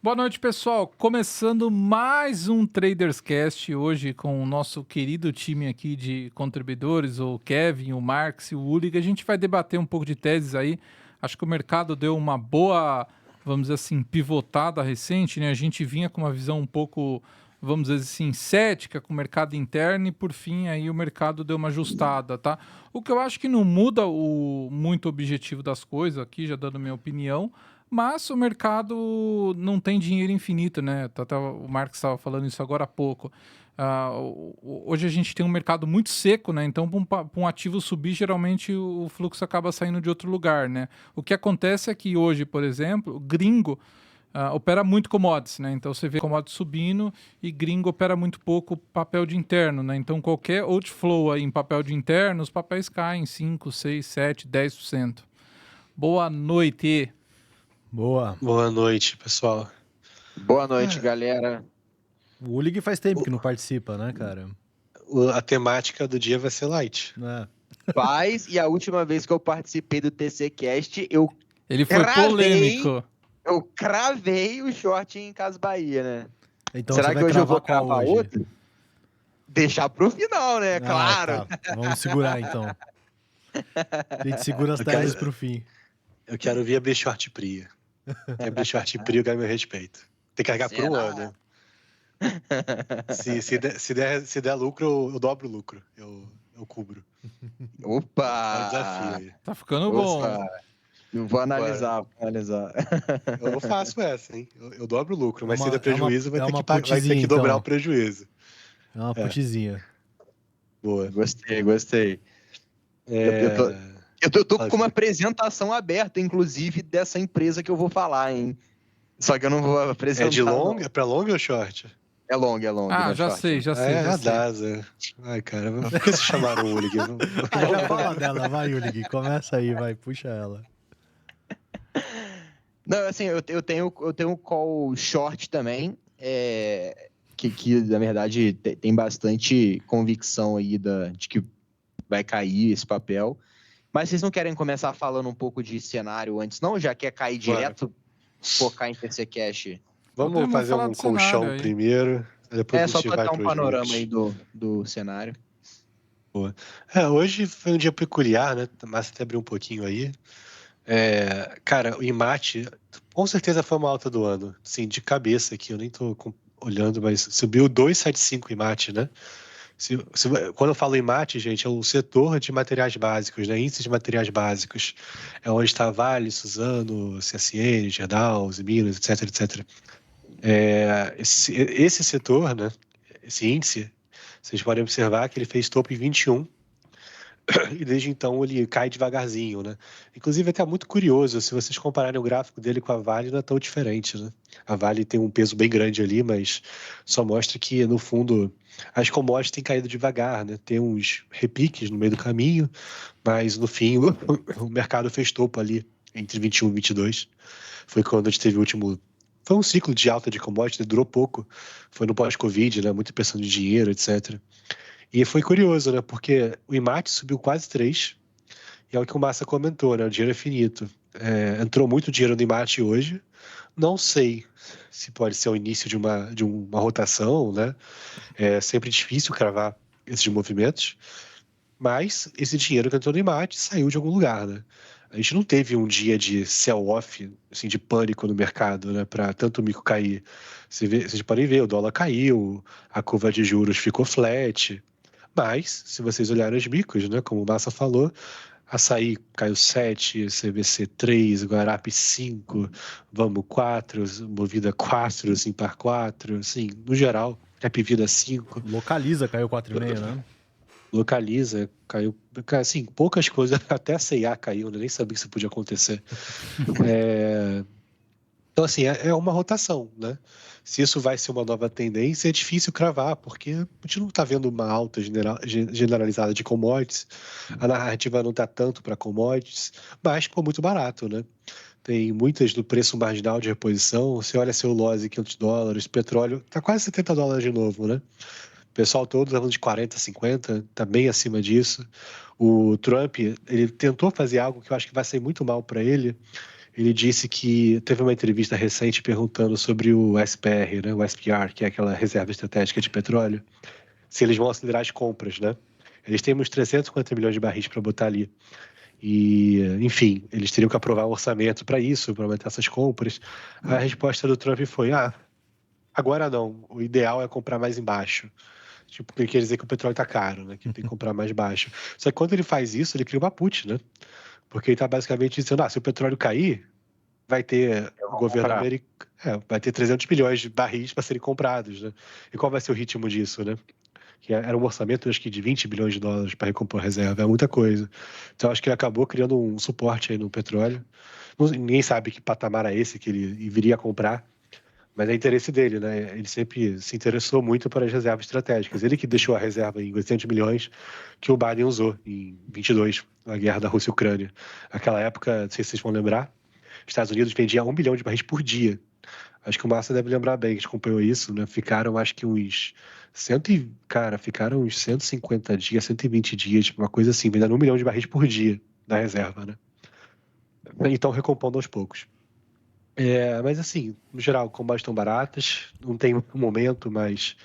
Boa noite, pessoal. Começando mais um Traders Cast hoje com o nosso querido time aqui de contribuidores, o Kevin, o Marx e o Ulig. A gente vai debater um pouco de teses aí. Acho que o mercado deu uma boa, vamos dizer assim, pivotada recente, né? A gente vinha com uma visão um pouco, vamos dizer assim, cética com o mercado interno e por fim aí o mercado deu uma ajustada, tá? O que eu acho que não muda muito o objetivo das coisas aqui, já dando minha opinião. Mas o mercado não tem dinheiro infinito, né? Até o Marx estava falando isso agora há pouco. Hoje a gente tem um mercado muito seco, né? Então, para um ativo subir, geralmente o fluxo acaba saindo de outro lugar, né? O que acontece é que hoje, por exemplo, o gringo opera muito commodities, né? Então você vê commodities subindo e gringo opera muito pouco papel de interno, né? Então qualquer outflow aí em papel de interno, os papéis caem 5, 6, 7, 10%. Boa noite. Boa. Boa noite, pessoal. Boa noite, galera. O Ulig faz tempo que não participa, né, cara? A temática do dia vai ser light. Paz, e a última vez que eu participei do TCCast, Ele foi polêmico. Eu cravei o short em Casas Bahia, né? Então Será você vai que hoje eu vou cravar cravar hoje? outro? Deixar pro final, né? Claro. Tá. Vamos segurar, então. A gente segura as teses pro fim. Eu quero ver abrir short Pria. Quer abrir short Pria, eu quero meu respeito. Tem que carregar por um ano. Se der lucro, eu dobro o lucro. Eu cubro. É um Opa! desafio aí. Tá ficando bom. Vou analisar. Eu faço essa, hein? Eu dobro o lucro, mas se der É prejuízo, vai ter que então. dobrar o prejuízo. É uma putzinha. Boa. Gostei. Eu tô com uma apresentação aberta, inclusive, dessa empresa que eu vou falar, hein? Só que eu não vou apresentar. É de longa? É pra longa ou short? É longa. Ah, já sei. É a DASA. Ai, cara, por que se chamaram o Ulig? Já fala dela, vai, Ulig. Começa aí, vai, puxa ela. Não, assim, eu tenho um call short também, que na verdade tem bastante convicção aí de que vai cair esse papel. Mas vocês não querem começar falando um pouco de cenário antes, não? Já quer cair direto, focar em TC Cash? Vamos fazer um colchão primeiro. Depois a gente só vai dar um pros panorama mix. aí do cenário. Boa. Hoje foi um dia peculiar, né? Mas até abrir um pouquinho aí. Cara, o IMAT com certeza foi uma alta do ano. Sim, de cabeça aqui, eu nem tô olhando, mas subiu 275 IMAT, né? Quando eu falo IMAT, gente, é o setor de materiais básicos, né? Índice de materiais básicos. É onde está Vale, Suzano, CSN, Gerdau, Minas, etc. Esse setor, né? Esse índice, vocês podem observar que ele fez topo em 21 e desde então ele cai devagarzinho, né? Inclusive é até muito curioso, se vocês compararem o gráfico dele com a Vale, não é tão diferente, né? A Vale tem um peso bem grande ali, mas só mostra que, no fundo, as commodities têm caído devagar, né? Tem uns repiques no meio do caminho, mas no fim o mercado fez topo ali entre 21 e 22. Foi quando a gente teve o último... Foi um ciclo de alta de commodities, durou pouco. Foi no pós-Covid, né? Muita pressão de dinheiro, etc. E foi curioso, né? Porque o IMAT subiu quase 3, e é o que o Massa comentou, né? O dinheiro é finito. Entrou muito dinheiro no IMAT hoje. Não sei se pode ser o início de uma rotação, né? É sempre difícil cravar esses movimentos, mas esse dinheiro que entrou no IMAT saiu de algum lugar, né? A gente não teve um dia de sell-off, assim, de pânico no mercado, né? Para tanto o mico cair. Vocês podem ver, o dólar caiu, a curva de juros ficou flat. Mas, se vocês olharem os micos, né, como o Massa falou, Açaí caiu 7, CBC 3, Guarapé 5, Vamos 4, Movida 4, Simpar 4, assim, no geral, Capivida 5. Localiza caiu 4,5, né? Localiza, caiu, assim, poucas coisas, até a C&A caiu, né? Nem sabia que isso podia acontecer. Então, assim, é uma rotação, né? Se isso vai ser uma nova tendência, é difícil cravar, porque a gente não está vendo uma alta generalizada de commodities, a narrativa não está tanto para commodities, mas ficou muito barato, né? Tem muitas do preço marginal de reposição, você olha celulose, $500, petróleo, tá quase $70 de novo, né? O pessoal todo tá falando de 40, 50, tá bem acima disso. O Trump, ele tentou fazer algo que eu acho que vai sair muito mal para ele, ele disse que teve uma entrevista recente perguntando sobre o SPR, né, o SPR, que é aquela reserva estratégica de petróleo, se eles vão acelerar as compras, né? Eles têm uns 350 milhões de barris para botar ali. E, enfim, eles teriam que aprovar um orçamento para isso, para aumentar essas compras. A resposta do Trump foi: agora não, o ideal é comprar mais embaixo. Tipo, ele quer dizer que o petróleo tá caro, né? Que tem que comprar mais baixo. Só que quando ele faz isso, ele cria uma put, né? Porque ele tá basicamente dizendo: se o petróleo cair, vai ter o governo americano, vai ter 300 milhões de barris para serem comprados, né? E qual vai ser o ritmo disso, né? Que era um orçamento, acho que de 20 bilhões de dólares para recompor a reserva, é muita coisa. Então, acho que ele acabou criando um suporte aí no petróleo. Ninguém sabe que patamar é esse que ele viria a comprar, mas é interesse dele, né? Ele sempre se interessou muito para as reservas estratégicas. Ele que deixou a reserva em 800 milhões que o Biden usou em 22, na guerra da Rússia e Ucrânia. Naquela época, não sei se vocês vão lembrar, os Estados Unidos vendia 1 bilhão de barris por dia. Acho que o Márcio deve lembrar bem, que a gente acompanhou isso, né? Ficaram, acho que ficaram uns 150 dias, 120 dias, uma coisa assim, vendendo 1 milhão de barris por dia da reserva, né? Então, recompondo aos poucos. Mas assim, no geral, combates estão baratas, não tem um momento, mas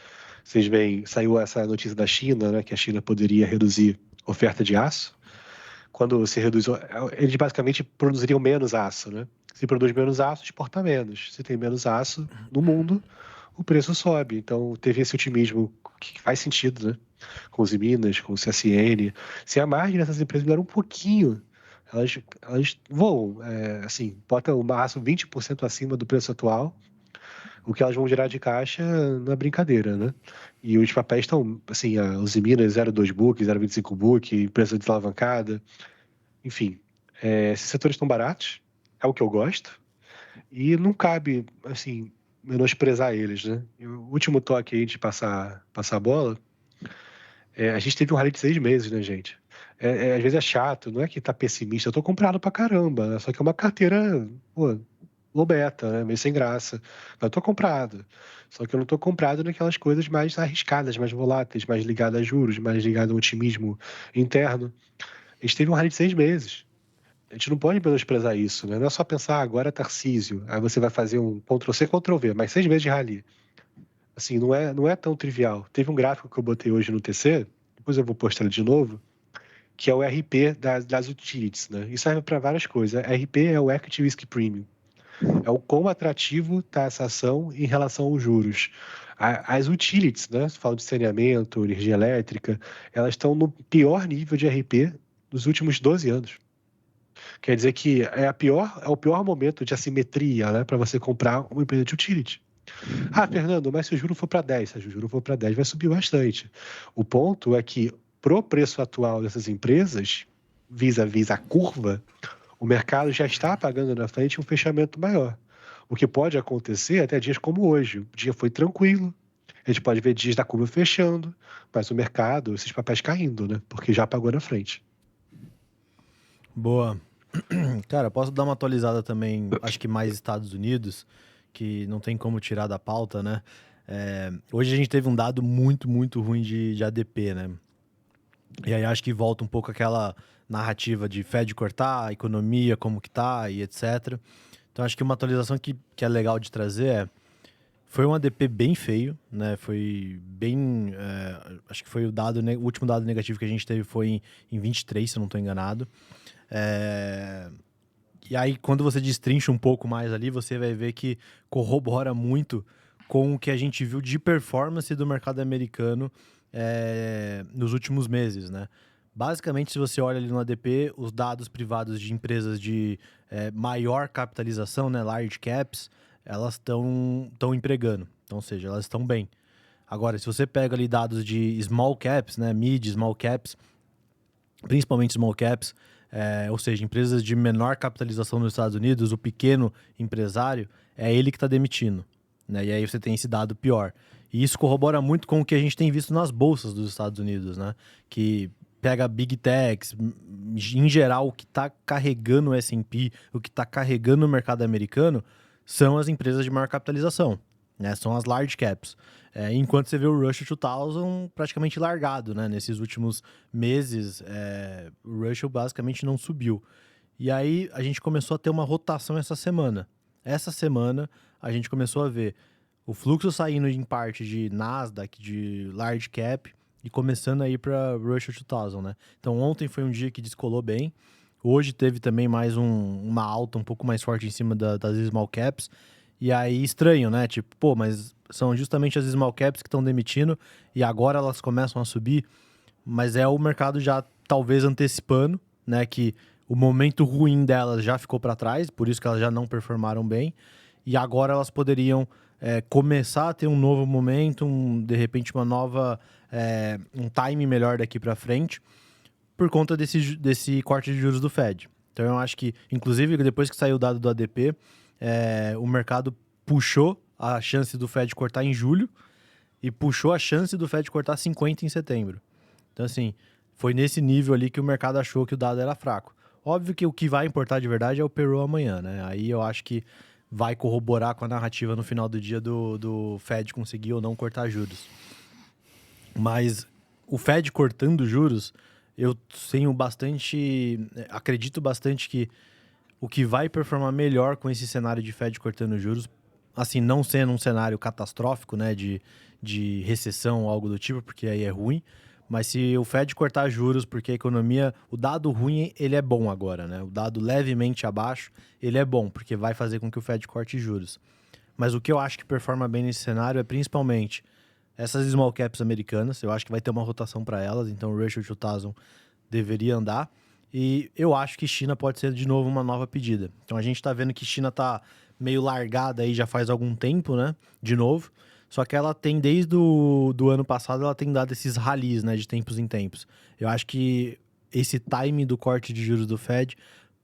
vocês veem, saiu essa notícia da China, né? Que a China poderia reduzir a oferta de aço. Quando se reduz, eles basicamente produziriam menos aço, né? Se produz menos aço, exporta menos. Se tem menos aço no mundo, o preço sobe. Então, teve esse otimismo que faz sentido, né? Com os Minas, com o CSN. Se a margem dessas empresas melhora um pouquinho, elas voam, assim, botam o aço 20% acima do preço atual, o que elas vão gerar de caixa não é brincadeira, né? E os papéis estão, assim, os Minas 0,2 book, 0,25 book, empresa desalavancada, enfim. Esses setores estão baratos, é o que eu gosto, e não cabe, assim, menosprezar eles, né? E o último toque aí de passar a bola, a gente teve um rally de 6 meses, né, gente? Às vezes é chato, não é que tá pessimista, eu tô comprado pra caramba, né? Só que é uma carteira, pô, lobeta, né? Meio sem graça. Mas eu tô comprado. Só que eu não tô comprado naquelas coisas mais arriscadas, mais voláteis, mais ligadas a juros, mais ligadas ao otimismo interno. A gente teve um rally de 6 meses. A gente não pode menosprezar isso, né? Não é só pensar, agora é Tarcísio, aí você vai fazer um Ctrl-C, Ctrl-V, mas 6 meses de rally. Assim, não é tão trivial. Teve um gráfico que eu botei hoje no TC, depois eu vou postar ele de novo, que é o RP das utilities, né? Isso serve para várias coisas. RP é o Equity Risk Premium. É o quão atrativo está essa ação em relação aos juros. As utilities, né? Você fala de saneamento, energia elétrica, elas estão no pior nível de RP dos últimos 12 anos. Quer dizer que é o pior momento de assimetria, né, para você comprar uma empresa de utility. Fernando, mas se o juro for para 10, se o juro for para 10, vai subir bastante. O ponto é que, pro preço atual dessas empresas, vis-à-vis a curva, o mercado já está pagando na frente um fechamento maior. O que pode acontecer até dias como hoje. O dia foi tranquilo, a gente pode ver dias da curva fechando, mas o mercado, esses papéis caindo, né? Porque já pagou na frente. Boa. Cara, posso dar uma atualizada também, acho que mais Estados Unidos, que não tem como tirar da pauta, né? Hoje a gente teve um dado muito, muito ruim de ADP, né? E aí acho que volta um pouco aquela narrativa de Fed cortar, a economia, como que tá e etc. Então acho que uma atualização que é legal de trazer foi um ADP bem feio, né? Foi bem... acho que foi o último dado negativo que a gente teve foi em 23, se eu não estou enganado. E aí, quando você destrincha um pouco mais ali, você vai ver que corrobora muito com o que a gente viu de performance do mercado americano nos últimos meses, né? Basicamente, se você olha ali no ADP, os dados privados de empresas de maior capitalização, né, large caps, elas estão empregando. Então, ou seja, elas estão bem. Agora, se você pega ali dados de small caps, né, mid, small caps, principalmente small caps, ou seja, empresas de menor capitalização nos Estados Unidos, o pequeno empresário, é ele que está demitindo, né? E aí você tem esse dado pior. E isso corrobora muito com o que a gente tem visto nas bolsas dos Estados Unidos, né? Que pega Big Techs, em geral, o que está carregando o S&P, o que está carregando o mercado americano, são as empresas de maior capitalização, né? São as large caps. Enquanto você vê o Russell 2000 praticamente largado, né? Nesses últimos meses, o Russell basicamente não subiu. E aí a gente começou a ter uma rotação essa semana. Essa semana a gente começou a ver o fluxo saindo em parte de Nasdaq, de large cap, e começando a ir para Russell 2000, né? Então ontem foi um dia que descolou bem. Hoje teve também mais uma alta um pouco mais forte em cima das small caps. E aí estranho, né? Tipo, pô, mas são justamente as small caps que estão demitindo e agora elas começam a subir. Mas é o mercado já talvez antecipando, né? Que o momento ruim delas já ficou para trás, por isso que elas já não performaram bem. E agora elas poderiam começar a ter um novo momento, de repente uma nova, um time melhor daqui para frente, por conta desse corte de juros do Fed. Então eu acho que, inclusive, depois que saiu o dado do ADP, o mercado puxou a chance do Fed cortar em julho e puxou a chance do Fed cortar 50 em setembro. Então, assim, foi nesse nível ali que o mercado achou que o dado era fraco. Óbvio que o que vai importar de verdade é o payroll amanhã, né? Aí eu acho que vai corroborar com a narrativa no final do dia do Fed conseguir ou não cortar juros. Mas o Fed cortando juros, eu acredito bastante que o que vai performar melhor com esse cenário de Fed cortando juros, assim, não sendo um cenário catastrófico, né, de recessão ou algo do tipo, porque aí é ruim, mas se o Fed cortar juros, porque a economia, o dado ruim, ele é bom agora, né? O dado levemente abaixo, ele é bom, porque vai fazer com que o Fed corte juros. Mas o que eu acho que performa bem nesse cenário é principalmente essas small caps americanas. Eu acho que vai ter uma rotação para elas, então o Russell 2000 deveria andar. E eu acho que China pode ser de novo uma nova pedida. Então a gente está vendo que China está meio largada aí já faz algum tempo, né? De novo. Só que ela tem, desde o ano passado, ela tem dado esses rallies, né? De tempos em tempos. Eu acho que esse time do corte de juros do Fed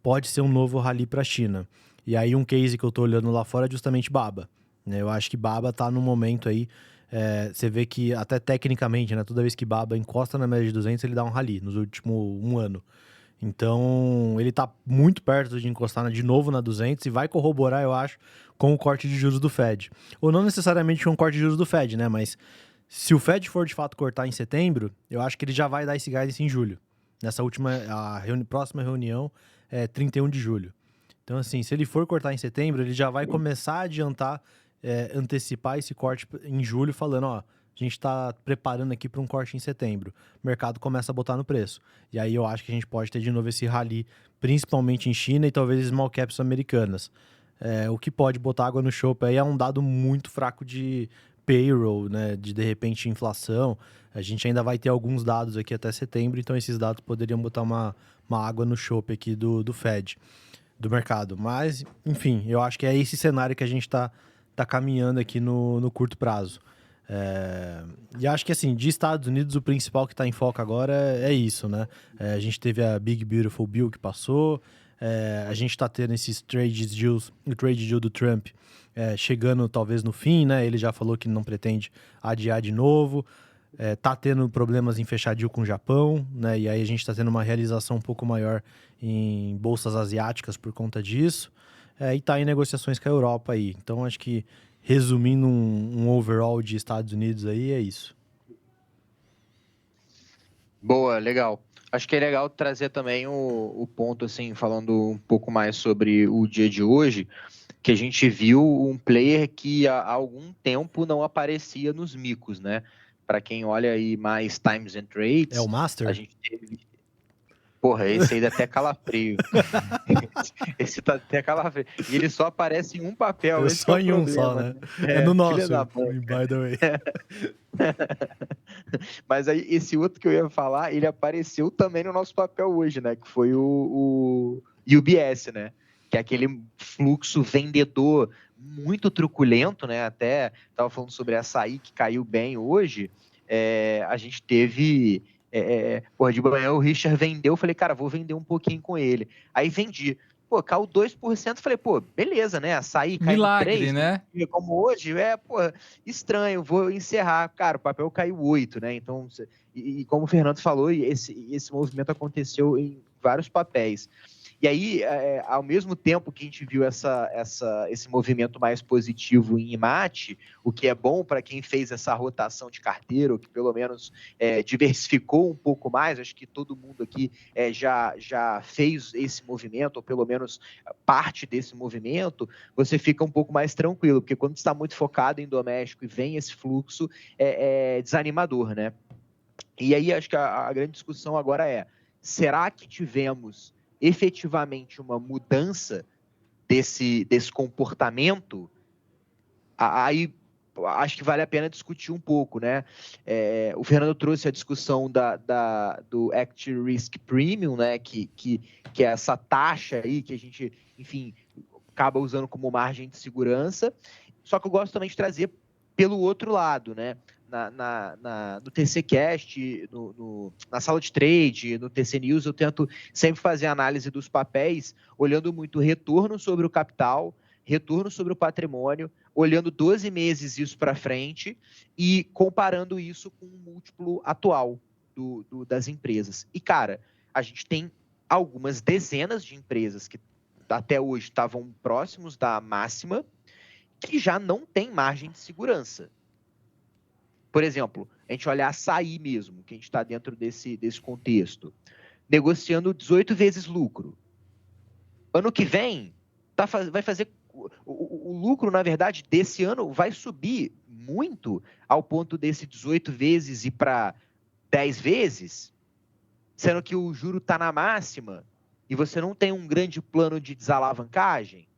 pode ser um novo rally para a China. E aí um case que eu estou olhando lá fora é justamente Baba. Né? Eu acho que Baba está num momento aí... você vê que até tecnicamente, né? Toda vez que Baba encosta na média de 200, ele dá um rally nos últimos um ano. Então, ele está muito perto de encostar de novo na 200 e vai corroborar, eu acho, com o corte de juros do Fed. Ou não necessariamente com o corte de juros do Fed, né? Mas se o Fed for de fato cortar em setembro, eu acho que ele já vai dar esse guidance em julho. Nessa próxima reunião é 31 de julho. Então, assim, se ele for cortar em setembro, ele já vai começar a adiantar, antecipar esse corte em julho, falando, ó, a gente está preparando aqui para um corte em setembro. O mercado começa a botar no preço. E aí eu acho que a gente pode ter de novo esse rally, principalmente em China e talvez small caps americanas. O que pode botar água no chope aí é um dado muito fraco de payroll, né? De repente, inflação. A gente ainda vai ter alguns dados aqui até setembro, então esses dados poderiam botar uma água no chope aqui do Fed, do mercado. Mas, enfim, eu acho que é esse cenário que a gente está caminhando aqui no curto prazo. E acho que, assim, de Estados Unidos, o principal que está em foco agora é isso, né? A gente teve a Big Beautiful Bill que passou, a gente está tendo esses trade deals, o trade deal do Trump chegando talvez no fim, né? Ele já falou que não pretende adiar de novo, tá tendo problemas em fechar deal com o Japão, né? E aí a gente está tendo uma realização um pouco maior em bolsas asiáticas por conta disso, e tá em negociações com a Europa aí. Então, acho que resumindo um overall de Estados Unidos aí, é isso. Boa, legal. Acho que é legal trazer também o ponto, assim, falando um pouco mais sobre o dia de hoje, que a gente viu um player que há algum tempo não aparecia nos micos, né? Para quem olha aí mais Times and Trades... É o Master? A gente teve... Porra, esse aí dá até calafrio. Esse tá até calafrio. E ele só aparece em um papel. Esse só é o em problema, um só, né? É no nosso, filha da puta. by the way. Mas aí, esse outro que eu ia falar, ele apareceu também no nosso papel hoje, né? Que foi o UBS, né? Que é aquele fluxo vendedor muito truculento, né? Até estava falando sobre açaí, que caiu bem hoje. A gente teve... de manhã o Richard vendeu, eu falei, cara, vou vender um pouquinho com ele. Aí vendi. Pô, caiu 2%, falei, pô, beleza, né? Açaí caiu Milagre, 3%, né? Como hoje, estranho, vou encerrar. Cara, o papel caiu 8%, né? Então, e como o Fernando falou, esse movimento aconteceu em vários papéis. E aí, ao mesmo tempo que a gente viu esse movimento mais positivo em IMAT, o que é bom para quem fez essa rotação de carteira, ou que pelo menos diversificou um pouco mais, acho que todo mundo aqui já fez esse movimento, ou pelo menos parte desse movimento, você fica um pouco mais tranquilo, porque quando está muito focado em doméstico e vem esse fluxo, é desanimador, né? E aí acho que a grande discussão agora será que tivemos efetivamente uma mudança desse comportamento? Aí acho que vale a pena discutir um pouco, né? O Fernando trouxe a discussão do Active Risk Premium, né? Que é essa taxa aí que a gente, enfim, acaba usando como margem de segurança. Só que eu gosto também de trazer pelo outro lado, né? No TCCast, na sala de trade, no TC News, eu tento sempre fazer análise dos papéis, olhando muito retorno sobre o capital, retorno sobre o patrimônio, olhando 12 meses isso para frente e comparando isso com o múltiplo atual das empresas. E, cara, a gente tem algumas dezenas de empresas que até hoje estavam próximos da máxima, que já não tem margem de segurança. Por exemplo, a gente olhar açaí mesmo, que a gente está dentro desse contexto, negociando 18 vezes lucro. Ano que vem, vai fazer... O lucro, na verdade, desse ano vai subir muito ao ponto desse 18 vezes ir para 10 vezes, sendo que o juro está na máxima e você não tem um grande plano de desalavancagem.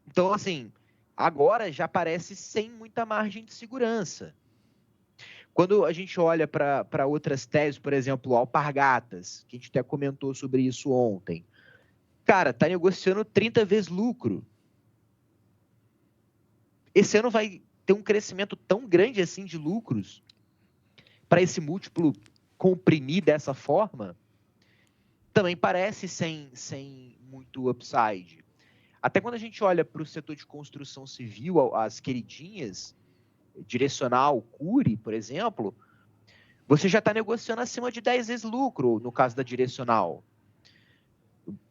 Então, assim, agora já parece sem muita margem de segurança. Quando a gente olha para outras teses, por exemplo, Alpargatas, que a gente até comentou sobre isso ontem, cara, tá negociando 30 vezes lucro. Esse ano vai ter um crescimento tão grande assim de lucros para esse múltiplo comprimir dessa forma, também parece sem muito upside. Até quando a gente olha para o setor de construção civil, as queridinhas, Direcional, Cury, por exemplo, você já está negociando acima de 10 vezes lucro, no caso da Direcional.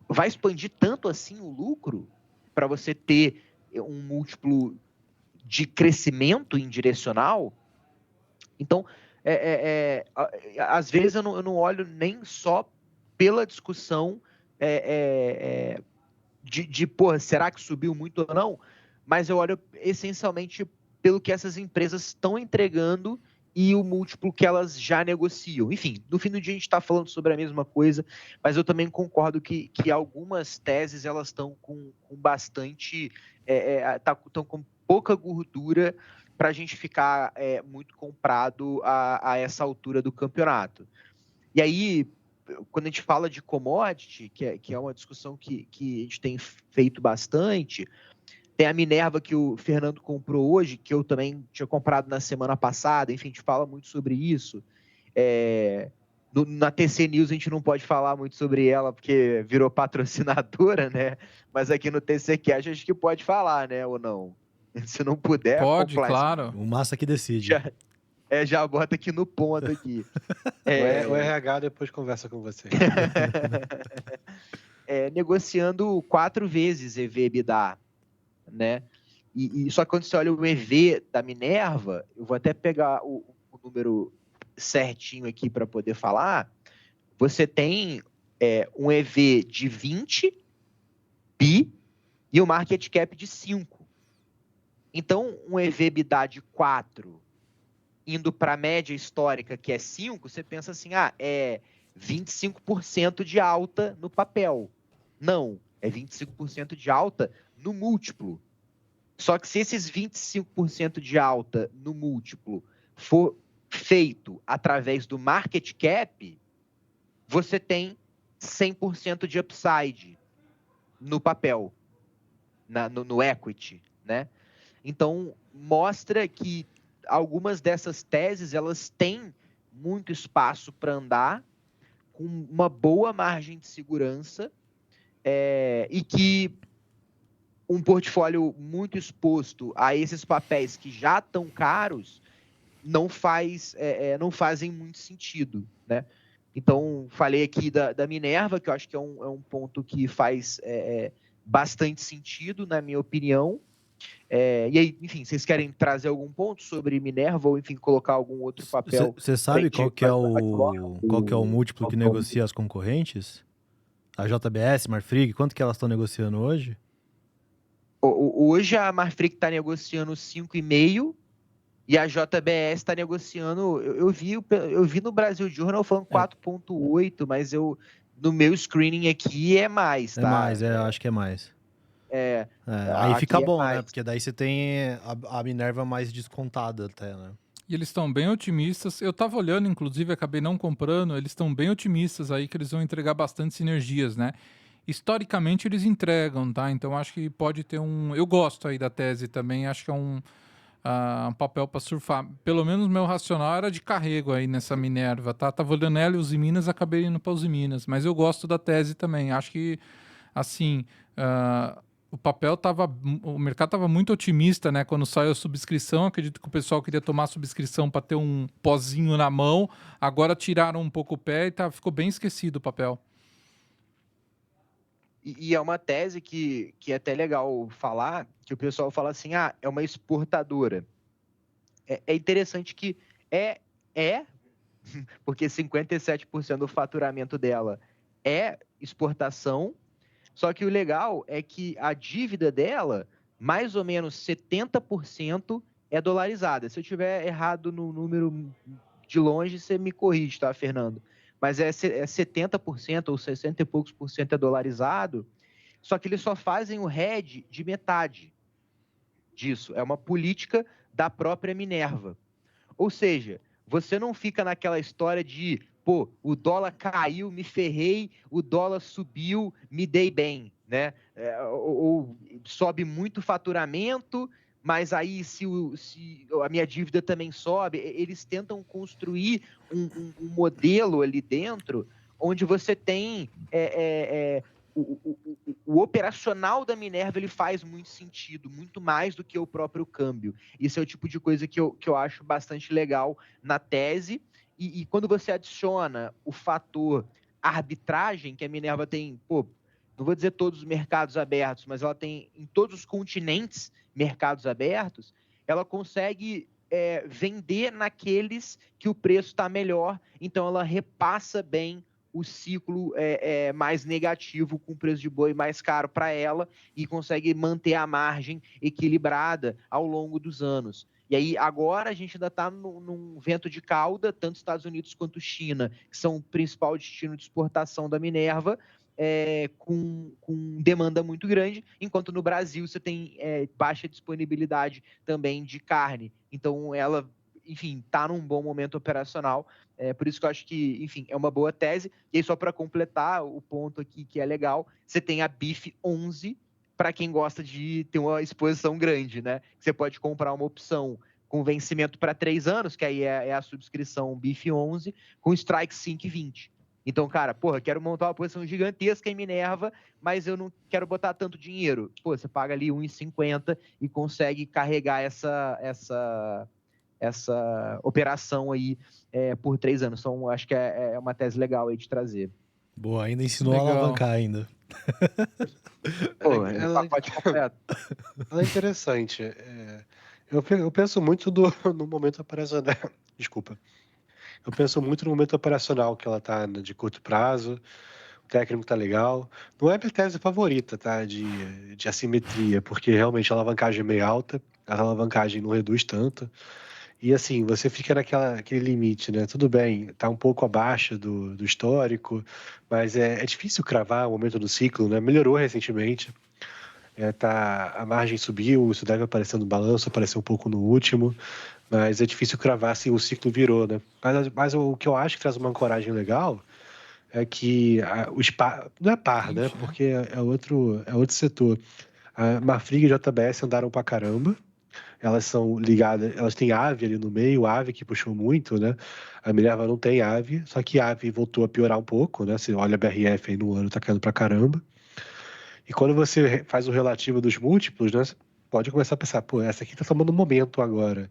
Vai expandir tanto assim o lucro para você ter um múltiplo de crescimento em Direcional? Então, às vezes eu não olho nem só pela discussão porra, será que subiu muito ou não? Mas eu olho essencialmente pelo que essas empresas estão entregando e o múltiplo que elas já negociam. Enfim, no fim do dia a gente está falando sobre a mesma coisa, mas eu também concordo que algumas teses elas estão com bastante... estão com pouca gordura para a gente ficar muito comprado a essa altura do campeonato. E aí, quando a gente fala de commodity, que é uma discussão que a gente tem feito bastante, tem a Minerva que o Fernando comprou hoje, que eu também tinha comprado na semana passada, enfim, a gente fala muito sobre isso. Na TC News a gente não pode falar muito sobre ela, porque virou patrocinadora, né? Mas aqui no TCCast acho que pode falar, né? Ou não? Se não puder... Pode, claro. O Massa que decide. Já bota aqui no ponto aqui. O RH depois conversa com você. Negociando 4 vezes EV/EBITDA, né? E só que quando você olha o EV da Minerva, eu vou até pegar o número certinho aqui para poder falar, você tem um EV de 20 bi e um market cap de 5. Então, um EV/EBITDA de 4 indo para a média histórica, que é 5, você pensa assim, é 25% de alta no papel. Não, é 25% de alta no múltiplo. Só que se esses 25% de alta no múltiplo for feito através do market cap, você tem 100% de upside no papel, no equity, né? Então, mostra que algumas dessas teses, elas têm muito espaço para andar, com uma boa margem de segurança, e que um portfólio muito exposto a esses papéis que já estão caros não fazem muito sentido, né? Então, falei aqui da Minerva, que eu acho que é um ponto que faz bastante sentido, na minha opinião. E aí, enfim, vocês querem trazer algum ponto sobre Minerva ou, enfim, colocar algum outro papel? Você sabe qual que é o múltiplo que Qual que é o negocia as concorrentes? A JBS, Marfrig, quanto que elas estão negociando hoje? Hoje a Marfrig está negociando 5,5 e a JBS está negociando. Eu vi no Brasil Journal falando 4,8, mas no meu screening aqui é mais, tá? É mais, acho que é mais. Aí fica bom, né? Porque daí você tem a Minerva mais descontada até, né? E eles estão bem otimistas. Eu tava olhando, inclusive, acabei não comprando. Eles estão bem otimistas aí que eles vão entregar bastante sinergias, né? Historicamente eles entregam, tá? Então acho que pode ter um. Eu gosto aí da tese também. Acho que é um papel para surfar. Pelo menos meu racional era de carrego aí nessa Minerva, tá? Tava olhando ela e os Minas, acabei indo para os Minas. Mas eu gosto da tese também. Acho que, assim. O mercado estava muito otimista, né? Quando saiu a subscrição, acredito que o pessoal queria tomar a subscrição para ter um pozinho na mão. Agora tiraram um pouco o pé e ficou bem esquecido o papel. E é uma tese que é até legal falar, que o pessoal fala assim, é uma exportadora. É interessante que porque 57% do faturamento dela é exportação. Só que o legal é que a dívida dela, mais ou menos 70% é dolarizada. Se eu tiver errado no número de longe, você me corrige, tá, Fernando? Mas é 70% ou 60 e poucos por cento é dolarizado, só que eles só fazem o hedge de metade disso. É uma política da própria Minerva. Ou seja, você não fica naquela história de, pô, o dólar caiu, me ferrei, o dólar subiu, me dei bem, né? Ou sobe muito o faturamento, mas aí se a minha dívida também sobe, eles tentam construir um modelo ali dentro onde você tem o operacional da Minerva, ele faz muito sentido, muito mais do que o próprio câmbio. Isso é o tipo de coisa que eu acho bastante legal na tese. E quando você adiciona o fator arbitragem, que a Minerva tem, não vou dizer todos os mercados abertos, mas ela tem em todos os continentes mercados abertos, ela consegue vender naqueles que o preço está melhor, então ela repassa bem o ciclo mais negativo, com o preço de boi mais caro para ela, e consegue manter a margem equilibrada ao longo dos anos. E aí, agora, a gente ainda está num vento de cauda, tanto Estados Unidos quanto China, que são o principal destino de exportação da Minerva, com demanda muito grande, enquanto no Brasil você tem baixa disponibilidade também de carne. Então, ela, enfim, está num bom momento operacional. Por isso que eu acho que, enfim, é uma boa tese. E aí, só para completar o ponto aqui que é legal, você tem a BIF 11, para quem gosta de ter uma exposição grande, né? Você pode comprar uma opção com vencimento para 3 anos, que aí é a subscrição BIF 11, com strike 5,20. Então, cara, quero montar uma posição gigantesca em Minerva, mas eu não quero botar tanto dinheiro. Você paga ali 1,50 e consegue carregar essa operação aí por 3 anos. Então, acho que é uma tese legal aí de trazer. Boa, ainda ensinou a alavancar ainda. Pacote completo. Ela é interessante. Eu penso muito no momento operacional. Desculpa. Eu penso muito no momento operacional que ela tá de curto prazo. O técnico tá legal. Não é minha tese favorita, tá? De assimetria, porque realmente a alavancagem é meio alta. A alavancagem não reduz tanto. E assim, você fica naquele limite, né? Tudo bem, tá um pouco abaixo do histórico, mas é difícil cravar o momento do ciclo, né? Melhorou recentemente. A margem subiu, isso deve aparecer no balanço, apareceu um pouco no último, mas é difícil cravar se o ciclo virou, né? Mas o que eu acho que traz uma ancoragem legal é que não é par, né? Porque é outro setor. A Marfrig e a JBS andaram pra caramba. Elas são ligadas, elas têm ave ali no meio, ave que puxou muito, né? A Minerva não tem ave, só que a ave voltou a piorar um pouco, né? Você olha a BRF aí no ano, tá caindo pra caramba. E quando você faz o relativo dos múltiplos, né? Você pode começar a pensar, essa aqui tá tomando momento agora.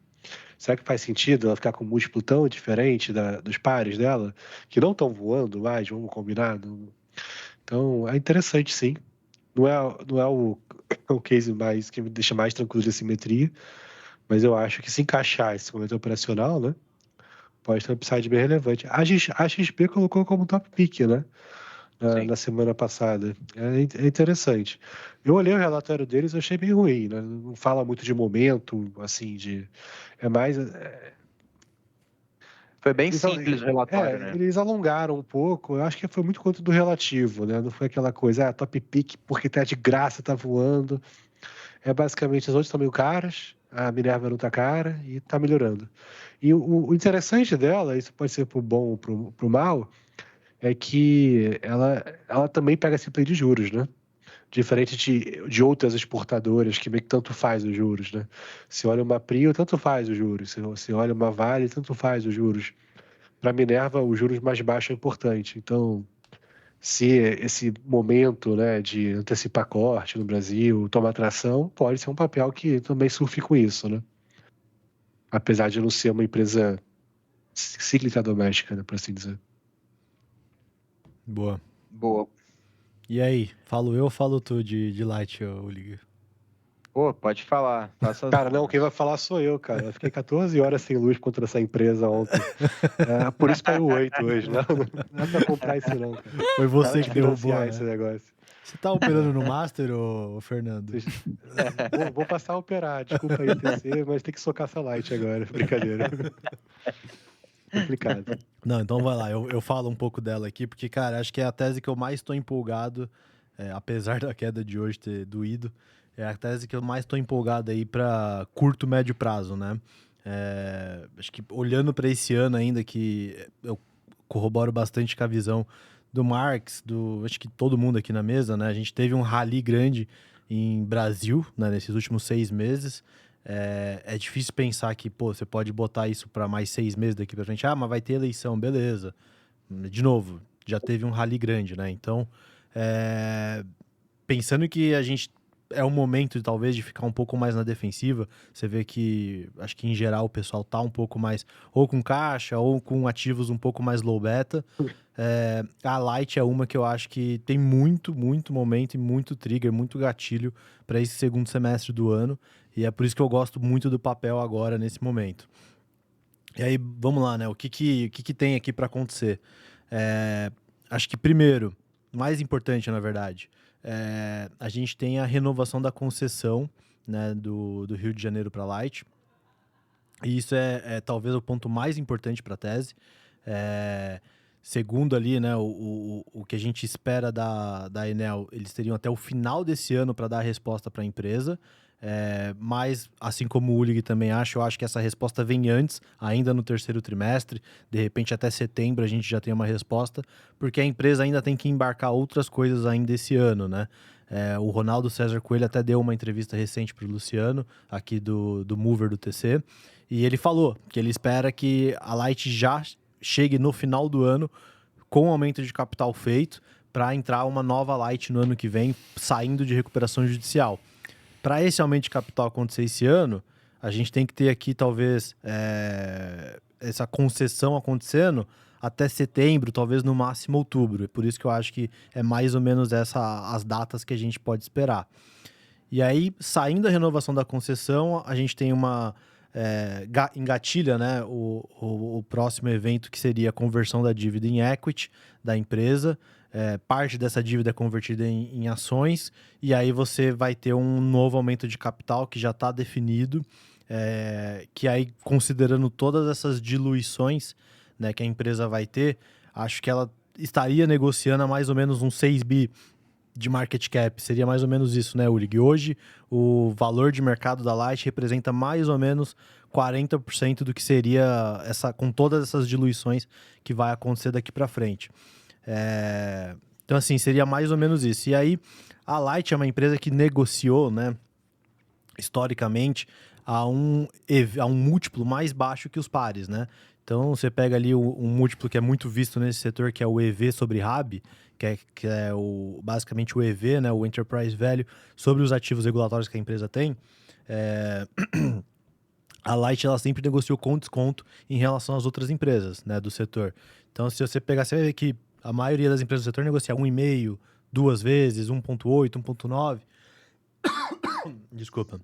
Será que faz sentido ela ficar com um múltiplo tão diferente dos pares dela, que não estão voando mais, vamos combinar? Então, é interessante, sim. Não é o case que me deixa mais tranquilo de assimetria, mas eu acho que se encaixar esse momento operacional, né, pode ter um upside bem relevante. A XP colocou como top pick, né? Na semana passada. É interessante. Eu olhei o relatório deles e achei bem ruim, né? Não fala muito de momento, assim, é mais... Foi bem simples o relatório, né? Eles alongaram um pouco, eu acho que foi muito quanto do relativo, né? Não foi aquela coisa, top pick porque tá de graça, tá voando. É basicamente, as outras estão meio caras, a Minerva não tá cara e tá melhorando. E o interessante dela, isso pode ser pro bom ou pro mal, é que ela também pega esse play de juros, né? Diferente de outras exportadoras que meio que tanto faz os juros, né? Se olha uma Prio, tanto faz os juros. Se olha uma Vale, tanto faz os juros. Para a Minerva, os juros mais baixos é importante. Então, se esse momento, né, de antecipar corte no Brasil, tomar atração, pode ser um papel que também surfe com isso, né? Apesar de não ser uma empresa cíclica doméstica, né, por assim dizer. Boa. Boa. E aí, falo eu ou falo tu de Light, Ulig? Pô, pode falar. Cara, não, quem vai falar sou eu, cara. Eu fiquei 14 horas sem luz contra essa empresa ontem. Por isso caiu 8 hoje, né? Não é pra comprar isso não, cara. Foi você Nada que de derrubou, financiar né? esse negócio. Você tá operando no Master, ô Fernando? Vou passar a operar, desculpa aí, TC, mas tem que socar essa light agora, brincadeira. Complicado. Não, então vai lá, eu falo um pouco dela aqui, porque, cara, acho que é a tese que eu mais estou empolgado, apesar da queda de hoje ter doído, é a tese que eu mais estou empolgado aí para curto, médio prazo, né? Acho que olhando para esse ano ainda, que eu corroboro bastante com a visão do Marx, acho que todo mundo aqui na mesa, né? A gente teve um rally grande em Brasil, né, nesses últimos 6 meses. É difícil pensar que, pô, você pode botar isso para mais 6 meses daqui para frente. Ah, mas vai ter eleição, beleza. De novo, já teve um rally grande, né? Então, pensando que a gente é um momento, talvez, de ficar um pouco mais na defensiva, você vê que, acho que em geral, o pessoal tá um pouco mais, ou com caixa, ou com ativos um pouco mais low beta. A Light é uma que eu acho que tem muito, muito momento e muito trigger, muito gatilho para esse segundo semestre do ano. E é por isso que eu gosto muito do papel agora, nesse momento. E aí, vamos lá, né? O que tem aqui para acontecer? Acho que, primeiro, mais importante, na verdade, a gente tem a renovação da concessão, né, do Rio de Janeiro para Light. E isso é talvez o ponto mais importante para a tese. Segundo ali, né, o que a gente espera da Enel, eles teriam até o final desse ano para dar a resposta para a empresa. Mas, assim como o Ulig também acha, eu acho que essa resposta vem antes, ainda no terceiro trimestre. De repente, até setembro a gente já tem uma resposta, porque a empresa ainda tem que embarcar outras coisas ainda esse ano, né? O Ronaldo César Coelho até deu uma entrevista recente para o Luciano, aqui do Mover do TC, e ele falou que ele espera que a Light já chegue no final do ano com o aumento de capital feito para entrar uma nova Light no ano que vem, saindo de recuperação judicial. Para esse aumento de capital acontecer esse ano, a gente tem que ter aqui, talvez, essa concessão acontecendo até setembro, talvez no máximo outubro. É por isso que eu acho que é mais ou menos as datas que a gente pode esperar. E aí, saindo da renovação da concessão, a gente tem engatilha, né, o próximo evento, que seria a conversão da dívida em equity da empresa. Parte dessa dívida é convertida em ações, e aí você vai ter um novo aumento de capital que já está definido, que aí, considerando todas essas diluições, né, que a empresa vai ter, acho que ela estaria negociando a mais ou menos uns 6 bi de market cap, seria mais ou menos isso, né, Ulig? Hoje, o valor de mercado da Light representa mais ou menos 40% do que seria com todas essas diluições que vai acontecer daqui para frente. Então, assim, seria mais ou menos isso. E aí, a Light é uma empresa que negociou, né, historicamente, a um múltiplo mais baixo que os pares, né? Então, você pega ali um múltiplo que é muito visto nesse setor, que é o EV sobre RAB, que é basicamente o EV, né, o Enterprise Value, sobre os ativos regulatórios que a empresa tem. a Light ela sempre negociou com desconto em relação às outras empresas, né, do setor. Então, se você pegar, você vai ver que a maioria das empresas do setor negocia 1,5, 2 vezes, 1,8, 1,9. Desculpa.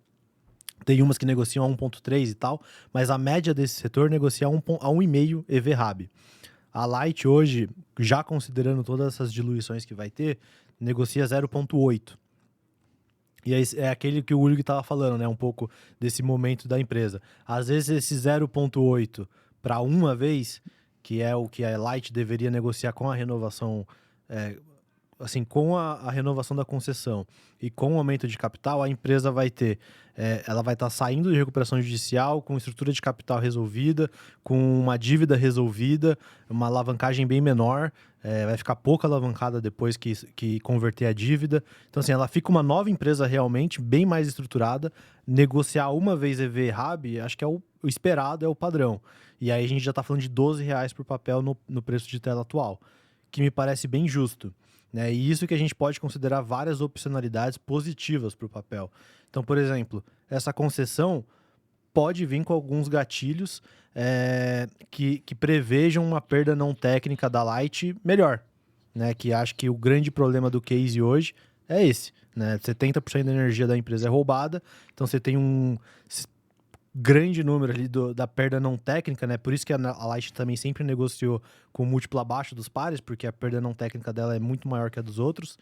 Tem umas que negociam a 1,3 e tal, mas a média desse setor negocia a 1,5 EV/RAB. A Light hoje, já considerando todas essas diluições que vai ter, negocia 0,8. E aí é aquele que o Ulrich estava falando, né? Um pouco desse momento da empresa. Às vezes esse 0,8 para uma vez, que é o que a Light deveria negociar com a renovação, assim, com a renovação da concessão e com o aumento de capital, a empresa vai ter, ela vai estar saindo de recuperação judicial, com estrutura de capital resolvida, com uma dívida resolvida, uma alavancagem bem menor, vai ficar pouca alavancada depois que converter a dívida. Então, assim, ela fica uma nova empresa realmente, bem mais estruturada. Negociar uma vez EV/RAB, acho que é o esperado, é o padrão. E aí a gente já está falando de R$12 por papel no preço de tela atual, que me parece bem justo. Né? E isso que a gente pode considerar várias opcionalidades positivas para o papel. Então, por exemplo, essa concessão pode vir com alguns gatilhos que prevejam uma perda não técnica da Light melhor. Né? Que acho que o grande problema do case hoje é esse. Né? 70% da energia da empresa é roubada, então você tem um grande número ali da perda não técnica, né? Por isso que a Light também sempre negociou com múltiplo abaixo dos pares, porque a perda não técnica dela é muito maior que a dos outros.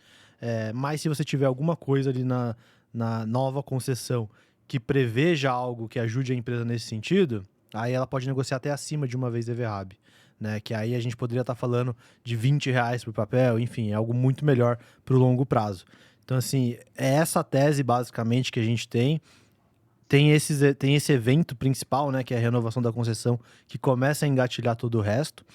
Mas se você tiver alguma coisa ali na nova concessão que preveja algo que ajude a empresa nesse sentido, aí ela pode negociar até acima de uma vez EV/RAB. Né? Que aí a gente poderia estar falando de R$20 por papel, enfim, é algo muito melhor para o longo prazo. Então, assim, é essa tese basicamente que a gente tem. Tem esse evento principal, né, que é a renovação da concessão, que começa a engatilhar todo o resto.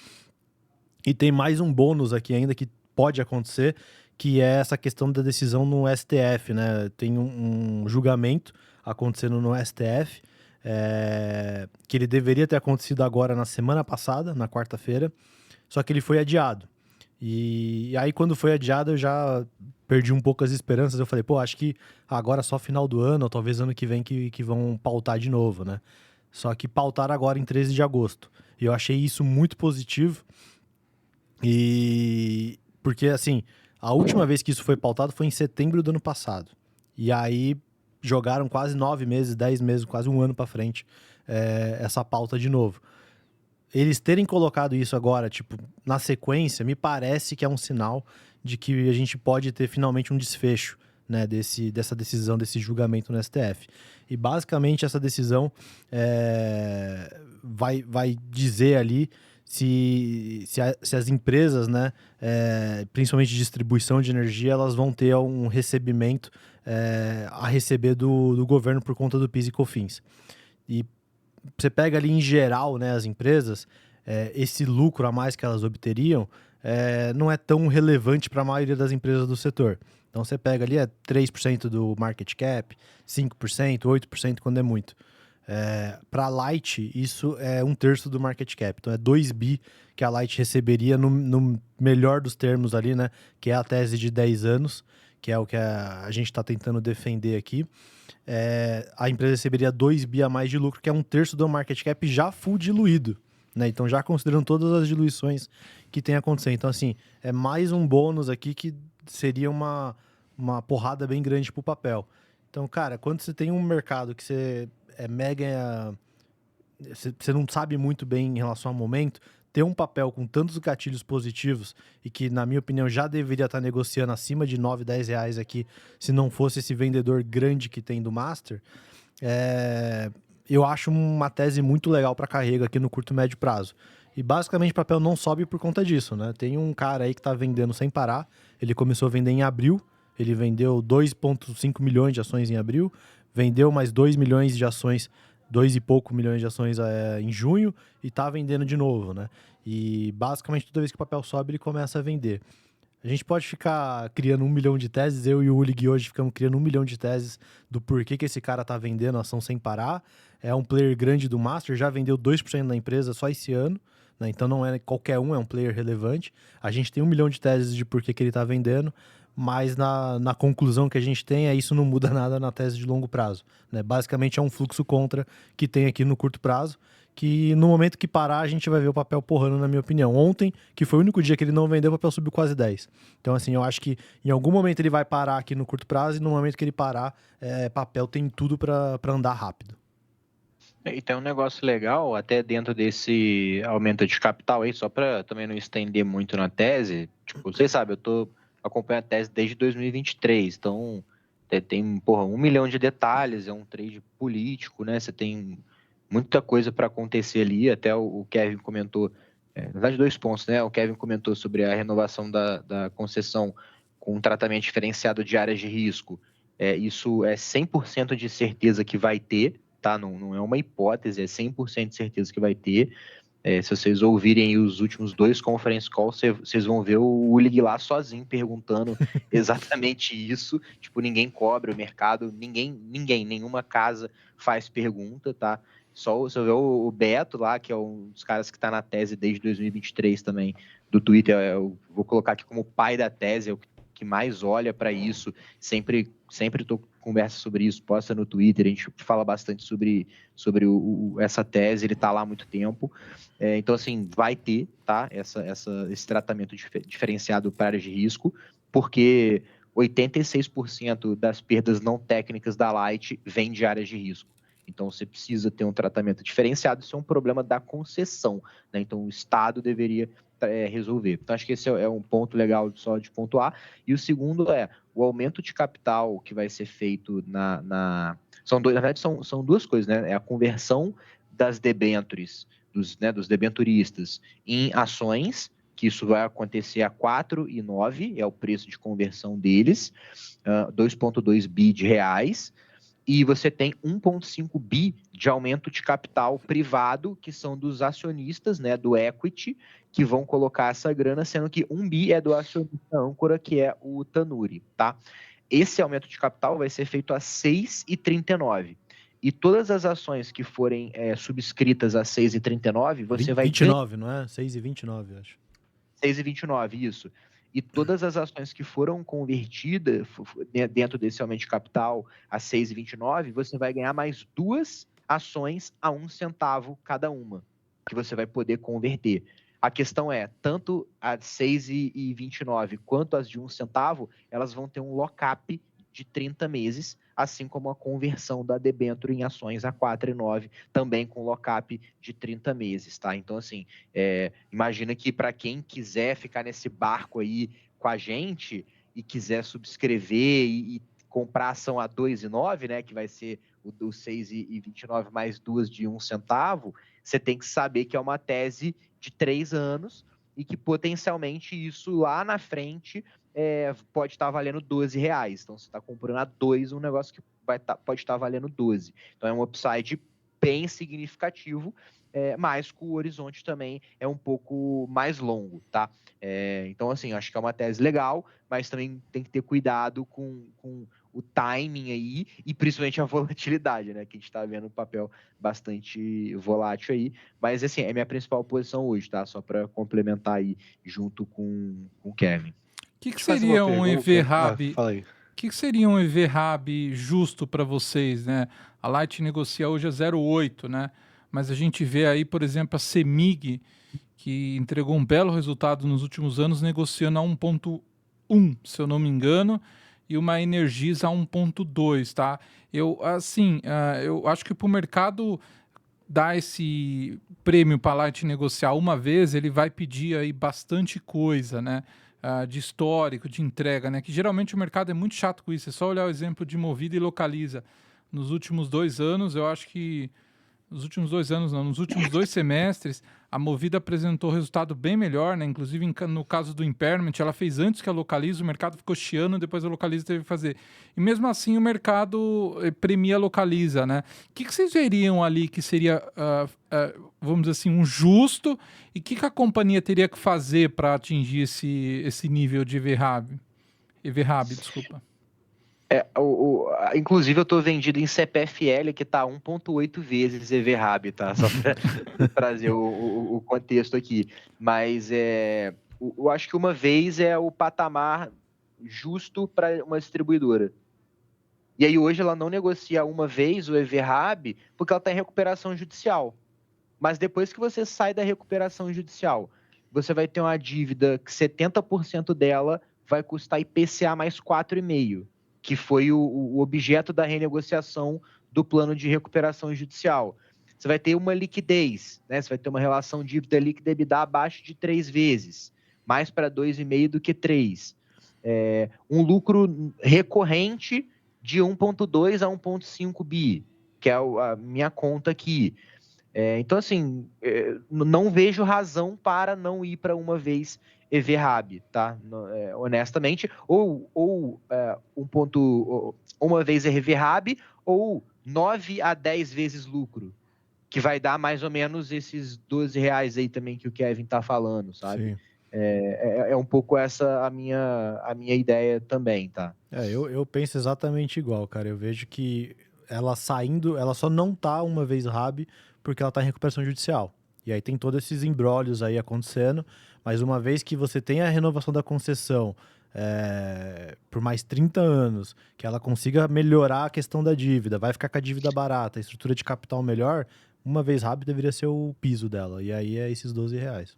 E tem mais um bônus aqui ainda que pode acontecer, que é essa questão da decisão no STF, né? Tem um julgamento acontecendo no STF, que ele deveria ter acontecido agora na semana passada, na quarta-feira, só que ele foi adiado. E aí, quando foi adiado, eu já perdi um pouco as esperanças. Eu falei, acho que agora só final do ano, ou talvez ano que vem que vão pautar de novo, né? Só que pautaram agora em 13 de agosto. E eu achei isso muito positivo. E porque, assim, a última vez que isso foi pautado foi em setembro do ano passado. E aí jogaram quase 9 meses, 10 meses, quase um ano para frente essa pauta de novo. Eles terem colocado isso agora, tipo, na sequência, me parece que é um sinal de que a gente pode ter finalmente um desfecho, né, dessa decisão, desse julgamento no STF. E basicamente essa decisão vai dizer ali se as empresas, né, principalmente de distribuição de energia, elas vão ter um recebimento a receber do governo por conta do PIS e COFINS. E você pega ali em geral, né, as empresas, esse lucro a mais que elas obteriam não é tão relevante para a maioria das empresas do setor. Então você pega ali 3% do market cap, 5%, 8% quando é muito. Para a Light, isso é 1/3 do market cap. Então é 2 bi que a Light receberia no melhor dos termos ali, né, que é a tese de 10 anos, que é o que a gente está tentando defender aqui. A empresa receberia 2 bi a mais de lucro, que é 1/3 do market cap já full diluído, né? Então, já considerando todas as diluições que tem acontecido. Então, assim, é mais um bônus aqui que seria uma porrada bem grande pro papel. Então, cara, quando você tem um mercado que você é mega... Você não sabe muito bem em relação ao momento, ter um papel com tantos gatilhos positivos e que, na minha opinião, já deveria estar negociando acima de R$9, R$10 aqui, se não fosse esse vendedor grande que tem do Master, eu acho uma tese muito legal para carrega aqui no curto e médio prazo. E basicamente o papel não sobe por conta disso, né? Tem um cara aí que está vendendo sem parar, ele começou a vender em abril, ele vendeu 2,5 milhões de ações em abril, vendeu mais 2 milhões de ações, 2 e pouco milhões de ações em junho e tá vendendo de novo, né? E basicamente toda vez que o papel sobe, ele começa a vender. A gente pode ficar criando 1 milhão de teses, eu e o Ulrich hoje ficamos criando 1 milhão de teses do porquê que esse cara tá vendendo ação sem parar. É um player grande do Master, já vendeu 2% da empresa só esse ano, né? Então não é qualquer um, é um player relevante. A gente tem 1 milhão de teses de porquê que ele tá vendendo, mas na conclusão que a gente tem, isso não muda nada na tese de longo prazo, né? Basicamente é um fluxo contra que tem aqui no curto prazo, que no momento que parar a gente vai ver o papel porrando, na minha opinião. Ontem, que foi o único dia que ele não vendeu, o papel subiu quase 10. Então assim, eu acho que em algum momento ele vai parar aqui no curto prazo, e no momento que ele parar, papel tem tudo para andar rápido. E tem um negócio legal, até dentro desse aumento de capital aí, só para também não estender muito na tese, tipo, vocês sabem, eu tô acompanhando a tese desde 2023, então tem 1 milhão de detalhes, é um trade político, né? Você tem muita coisa para acontecer ali, até o Kevin comentou, na verdade 2 pontos, né? O Kevin comentou sobre a renovação da concessão com um tratamento diferenciado de áreas de risco, isso é 100% de certeza que vai ter, tá? Não é uma hipótese, é 100% de certeza que vai ter. Se vocês ouvirem os últimos 2 conference calls, vocês vão ver o Ulig lá sozinho perguntando exatamente isso. Tipo, ninguém cobra o mercado, nenhuma casa faz pergunta, tá? Só você vê o Beto lá, que é um dos caras que está na tese desde 2023 também, do Twitter. Eu vou colocar aqui como pai da tese, é o que mais olha para isso. Sempre conversa sobre isso, posta no Twitter, a gente fala bastante sobre essa tese, ele está lá há muito tempo. Então, assim, vai ter, tá, esse tratamento diferenciado para áreas de risco, porque 86% das perdas não técnicas da Light vem de áreas de risco. Então, você precisa ter um tratamento diferenciado, isso é um problema da concessão, né? Então, o Estado deveria resolver. Então, acho que esse é um ponto legal só de pontuar. E o segundo é o aumento de capital que vai ser feito na verdade, são 2 coisas, né? É a conversão das debêntures, dos debenturistas em ações, que isso vai acontecer a 4,9, é o preço de conversão deles, 2,2 bi de reais, e você tem 1,5 bi de aumento de capital privado, que são dos acionistas, né, do equity, que vão colocar essa grana, sendo que 1 bi é do acionista âncora, que é o Tanuri, tá? Esse aumento de capital vai ser feito a 6,39. E todas as ações que forem subscritas a 6,39, você vai... 29, não é? 6,29, acho. 6,29, isso. E todas as ações que foram convertidas dentro desse aumento de capital a 6,29, você vai ganhar mais 2 ações a 1 centavo cada uma, que você vai poder converter. A questão é, tanto as 6,29 quanto as de 1 centavo, elas vão ter um lock-up de 30 meses, assim como a conversão da debênture em ações a 4,9, também com lock-up de 30 meses, tá? Então, assim, imagina que para quem quiser ficar nesse barco aí com a gente e quiser subscrever e comprar ação a 2,9, né, que vai ser o 6,29 mais 2 de 1 centavo, você tem que saber que é uma tese de 3 anos e que potencialmente isso lá na frente pode estar valendo R$12. Então, você está comprando a 2 um negócio que pode estar valendo 12. Então, é um upside bem significativo, mas com o horizonte também é um pouco mais longo, tá? Então, assim, acho que é uma tese legal, mas também tem que ter cuidado com o timing aí e principalmente a volatilidade, né? Que a gente está vendo um papel bastante volátil aí. Mas, assim, é minha principal posição hoje, tá? Só para complementar aí junto com o Kevin. O que seria um EV-RAB? Fala aí. O que seria um EV-RAB justo para vocês, né? A Light negocia hoje a 0,8, né? Mas a gente vê aí, por exemplo, a CEMIG, que entregou um belo resultado nos últimos anos, negociando a 1,1, se eu não me engano, e uma Energisa a 1,2, tá? Eu acho que para o mercado dar esse prêmio para a Light negociar uma vez, ele vai pedir aí bastante coisa, né? De histórico, de entrega, né? Que geralmente o mercado é muito chato com isso. É só olhar o exemplo de Movida e Localiza. Nos últimos 2 anos, eu acho que... Nos últimos 2 anos, não. Nos últimos 2 semestres, a Movida apresentou resultado bem melhor, né? Inclusive, no caso do impairment, ela fez antes que a Localiza, o mercado ficou chiando, depois a Localiza teve que fazer. E mesmo assim, o mercado premia a Localiza, né? O que vocês veriam ali que seria, vamos dizer assim, um justo, e o que a companhia teria que fazer para atingir esse nível de EV-RAB? EV-RAB, desculpa. Inclusive, eu estou vendido em CPFL, que está 1,8 vezes EV-RAB, tá? Só para trazer o contexto aqui. Mas eu acho que uma vez é o patamar justo para uma distribuidora. E aí hoje ela não negocia uma vez o EVRAB porque ela está em recuperação judicial. Mas depois que você sai da recuperação judicial, você vai ter uma dívida que 70% dela vai custar IPCA mais 4,5%, que foi o objeto da renegociação do plano de recuperação judicial. Você vai ter uma liquidez, né? Você vai ter uma relação dívida líquida EBITDA abaixo de 3 vezes, mais para 2,5 do que 3. Um lucro recorrente de 1,2 a 1,5 bi, que é a minha conta aqui. Então, assim, não vejo razão para não ir para uma vez EVRAB, tá? Honestamente. Ou uma vez EVRAB ou 9 a 10 vezes lucro, que vai dar mais ou menos esses R$12 aí também que o Kevin tá falando, sabe? Sim. É um pouco essa a minha ideia também, tá? Eu penso exatamente igual, cara. Eu vejo que ela saindo, ela só não tá uma vez RAB porque ela tá em recuperação judicial. E aí tem todos esses imbrólios aí acontecendo, mas uma vez que você tem a renovação da concessão por mais 30 anos, que ela consiga melhorar a questão da dívida, vai ficar com a dívida barata, a estrutura de capital melhor, uma vez RAB deveria ser o piso dela. E aí é esses R$12.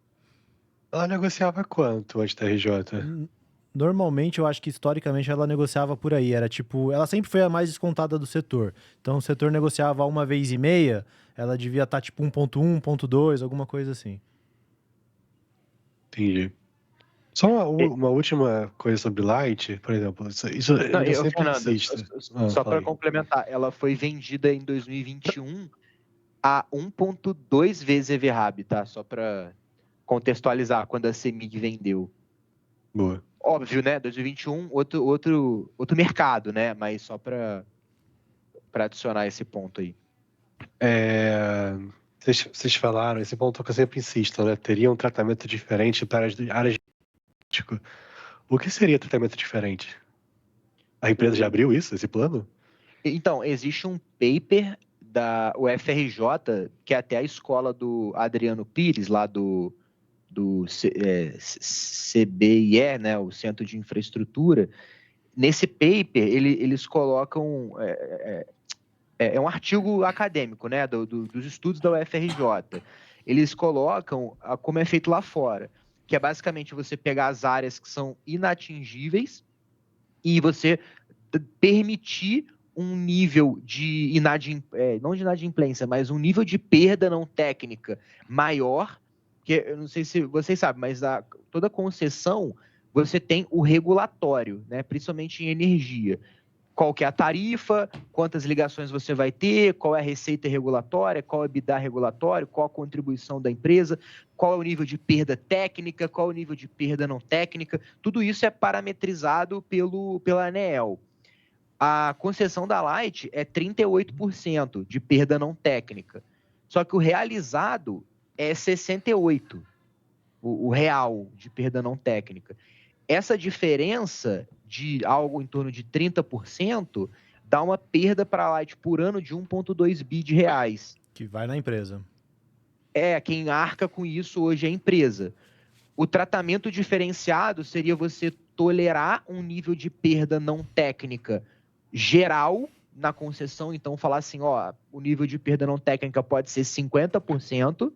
Ela negociava quanto antes da RJ? Normalmente, eu acho que historicamente ela negociava por aí. Era tipo, ela sempre foi a mais descontada do setor. Então, o setor negociava uma vez e meia, ela devia estar tipo 1,1, 1,2, alguma coisa assim. Entendi. Só uma última coisa sobre Light, por exemplo. Isso Não, eu sempre Fernando, insisto. só Fala para aí. complementar, ela foi vendida em 2021 a 1,2 vezes EVRAB, tá? Só para contextualizar quando a CEMIG vendeu. Boa. Óbvio, né? 2021, outro mercado, né? Mas só para adicionar esse ponto aí. Vocês falaram, esse ponto que eu sempre insisto, né? Teria um tratamento diferente para as áreas de risco. O que seria tratamento diferente? A empresa já abriu isso, esse plano? Então, existe um paper da UFRJ, que é até a escola do Adriano Pires, lá do CBIE, né, o Centro de Infraestrutura. Nesse paper, eles colocam... É um artigo acadêmico, né, dos estudos da UFRJ. Eles colocam como é feito lá fora, que é basicamente você pegar as áreas que são inatingíveis e você permitir um nível de não de inadimplência, mas um nível de perda não técnica maior, que eu não sei se vocês sabem, mas toda concessão você tem o regulatório, né, principalmente em energia. Qual que é a tarifa, quantas ligações você vai ter, qual é a receita regulatória, qual é o EBITDA regulatório, qual a contribuição da empresa, qual é o nível de perda técnica, qual é o nível de perda não técnica. Tudo isso é parametrizado pela ANEEL. A concessão da Light é 38% de perda não técnica. Só que o realizado é 68%, o real de perda não técnica. Essa diferença de algo em torno de 30% dá uma perda para a Light por ano de 1,2 bi de reais. Que vai na empresa. Quem arca com isso hoje é a empresa. O tratamento diferenciado seria você tolerar um nível de perda não técnica geral na concessão, então falar assim, o nível de perda não técnica pode ser 50%,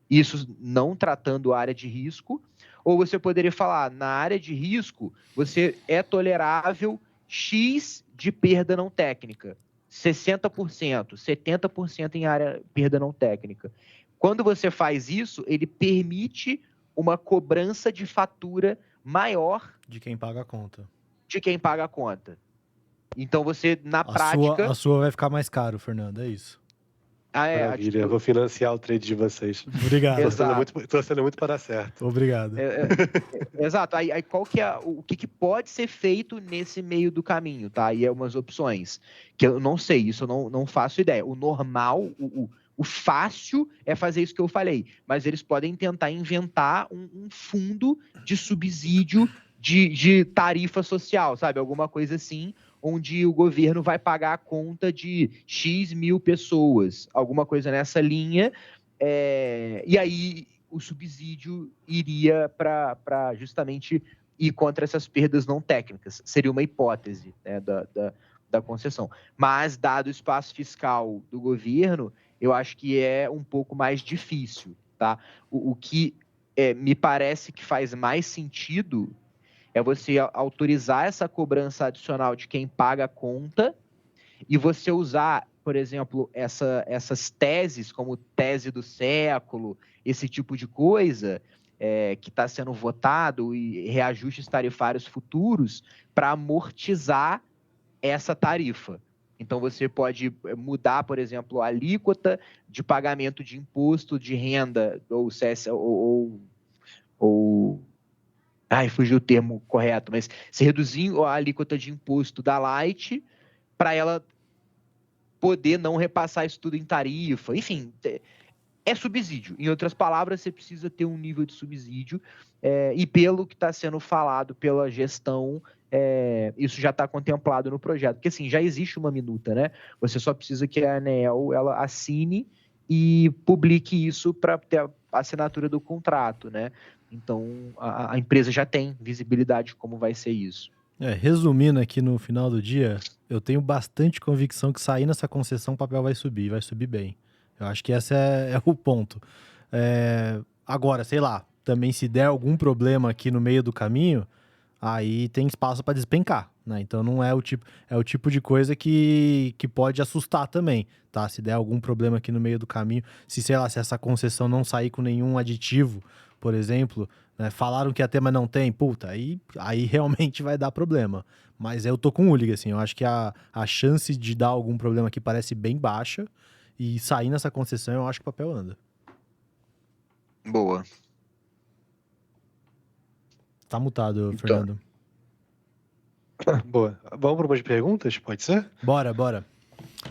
isso não tratando a área de risco, ou você poderia falar, na área de risco, você é tolerável X de perda não técnica, 60%, 70% em área perda não técnica. Quando você faz isso, ele permite uma cobrança de fatura maior de quem paga a conta. Então você, na prática... A sua vai ficar mais caro, Fernando, é isso. Maravilha, eu vou financiar o trade de vocês. Obrigado. Tô sendo muito para dar certo. Obrigado. Exato. Aí qual que é o que pode ser feito nesse meio do caminho, tá? Aí é umas opções que eu não sei, isso eu não faço ideia. O normal, o fácil é fazer isso que eu falei, mas eles podem tentar inventar um fundo de subsídio de tarifa social, sabe? Alguma coisa assim, onde o governo vai pagar a conta de X mil pessoas, alguma coisa nessa linha, e aí o subsídio iria para justamente e contra essas perdas não técnicas. Seria uma hipótese, né, da concessão. Mas, dado o espaço fiscal do governo, eu acho que é um pouco mais difícil. Tá? O que me parece que faz mais sentido é você autorizar essa cobrança adicional de quem paga a conta e você usar, por exemplo, essas teses, como tese do século, esse tipo de coisa que está sendo votado, e reajustes tarifários futuros, para amortizar essa tarifa. Então, você pode mudar, por exemplo, a alíquota de pagamento de imposto de renda, ou CS, fugiu o termo correto, mas se reduzir a alíquota de imposto da Light para ela poder não repassar isso tudo em tarifa. Enfim, é subsídio. Em outras palavras, você precisa ter um nível de subsídio e pelo que está sendo falado pela gestão, isso já está contemplado no projeto. Porque, assim, já existe uma minuta, né? Você só precisa que a ANEEL ela assine e publique isso para ter a assinatura do contrato, né? Então, a empresa já tem visibilidade de como vai ser isso. Resumindo aqui no final do dia, eu tenho bastante convicção que sair nessa concessão o papel vai subir bem. Eu acho que esse é o ponto. Agora, sei lá, também se der algum problema aqui no meio do caminho, aí tem espaço para despencar, né? Então não é o tipo de coisa que pode assustar também, tá? Se der algum problema aqui no meio do caminho, se essa concessão não sair com nenhum aditivo, por exemplo, né? Falaram que ia ter, mas não tem, puta, aí realmente vai dar problema. Mas eu tô com o Ulig, assim, eu acho que a chance de dar algum problema aqui parece bem baixa, e sair nessa concessão eu acho que o papel anda. Boa. Tá mutado, Então. Fernando. Boa. Vamos para umas perguntas? Pode ser? Bora. Bora.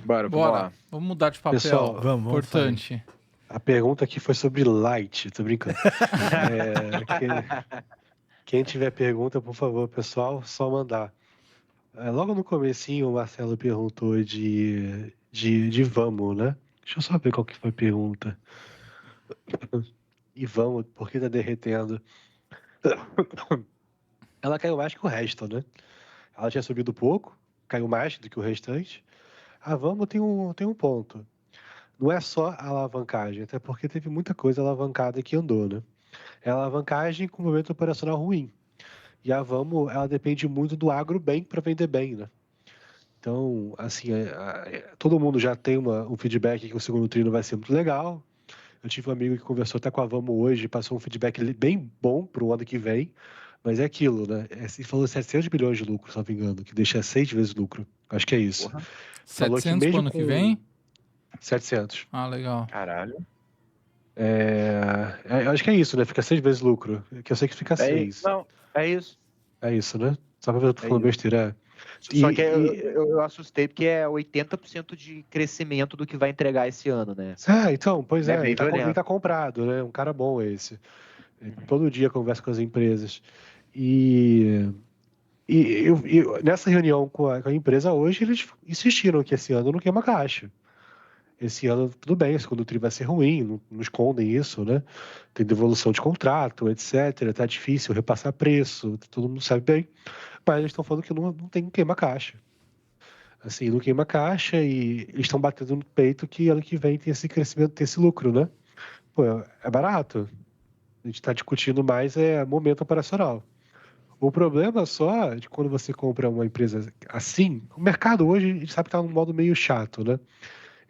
Vamos lá. Vamos mudar de papel. Pessoal, vamos Importante. A pergunta aqui foi sobre Light. Tô brincando. Quem tiver pergunta, por favor, pessoal, só mandar. Logo no comecinho, o Marcelo perguntou de Vamos, né? Deixa eu só ver qual que foi a pergunta. E Vamos, por que tá derretendo? Ela caiu mais que o resto, né? Ela tinha subido pouco, caiu mais do que o restante. A Vamos tem um ponto. Não é só a alavancagem, até porque teve muita coisa alavancada que andou, né? É a alavancagem com momento operacional ruim. E a Vamos, ela depende muito do agro bem para vender bem, né? Então, assim, todo mundo já tem um feedback que o segundo tri não vai ser muito legal. Eu tive um amigo que conversou até com a Vamos hoje, passou um feedback bem bom para o ano que vem, mas é aquilo, né? Ele falou 700 bilhões de lucro, se não me engano, que deixa 6 vezes lucro. Acho que é isso. Porra. Falou 700 que pro ano que vem? 700. Ah, legal. Caralho. Acho que é isso, né? Fica 6 vezes lucro. Que eu sei que fica 6. Não, é isso. É isso, né? Só pra ver se eu tô falando besteira. Só que eu assustei porque é 80% de crescimento do que vai entregar esse ano, né? Então, pois É bem ele violento. tá comprado, né? Um cara bom esse. Ele todo dia conversa com as empresas. E nessa reunião com a empresa hoje, eles insistiram que esse ano não queima caixa. Esse ano, tudo bem, o segundo tri vai ser ruim, não escondem isso, né? Tem devolução de contrato, etc. Tá difícil repassar preço, todo mundo sabe bem. Mas eles estão falando que não tem queima-caixa. Assim, não queima-caixa e eles estão batendo no peito que ano que vem tem esse crescimento, tem esse lucro, né? Pô, é barato. A gente está discutindo mais momento operacional. O problema só de quando você compra uma empresa assim, o mercado hoje, a gente sabe que está num modo meio chato, né?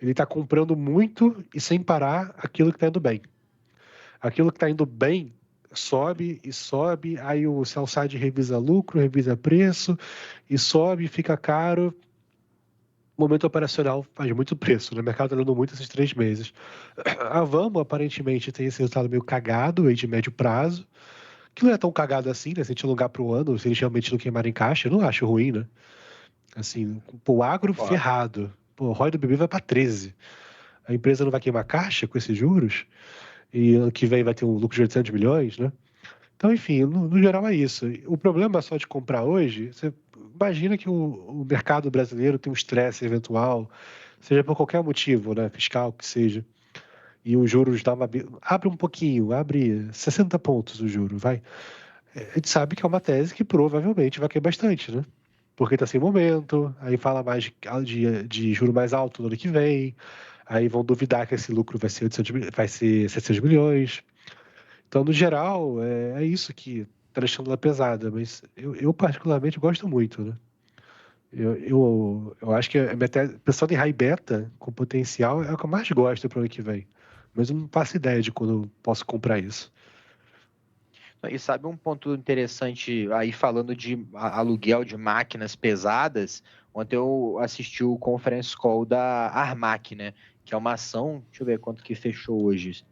Ele está comprando muito e sem parar aquilo que está indo bem. Aquilo que está indo bem sobe e sobe, aí o sell side revisa lucro, revisa preço e sobe, fica caro. O momento operacional faz muito preço, né? O mercado está dando muito esses 3 meses. A Vamos, aparentemente, tem esse resultado meio cagado aí de médio prazo, que não é tão cagado assim, né? Se a gente alugar para o ano, se eles realmente não queimarem caixa, eu não acho ruim, né? Assim, o agro ferrado. Pô, o ROI do BB vai para 13. A empresa não vai queimar caixa com esses juros? E ano que vem vai ter um lucro de 800 milhões, né? Então, enfim, no geral é isso. O problema só de comprar hoje, você imagina que o mercado brasileiro tem um estresse eventual, seja por qualquer motivo, né? Fiscal, que seja. E os juros abre um pouquinho, abre 60 pontos o juro, vai. A gente sabe que é uma tese que provavelmente vai cair bastante, né? Porque tá sem momento, aí fala mais de juro mais alto no ano que vem, aí vão duvidar que esse lucro vai ser 700 milhões. Então, no geral, é isso que tá deixando ela pesada, mas eu particularmente gosto muito, né? Eu acho que a minha tese, pensando em high beta com potencial é o que eu mais gosto pro ano que vem. Mas eu não faço ideia de quando eu posso comprar isso. E sabe um ponto interessante aí falando de aluguel de máquinas pesadas? Ontem eu assisti o conference call da Armac, né? Que é uma ação, deixa eu ver quanto que fechou hoje.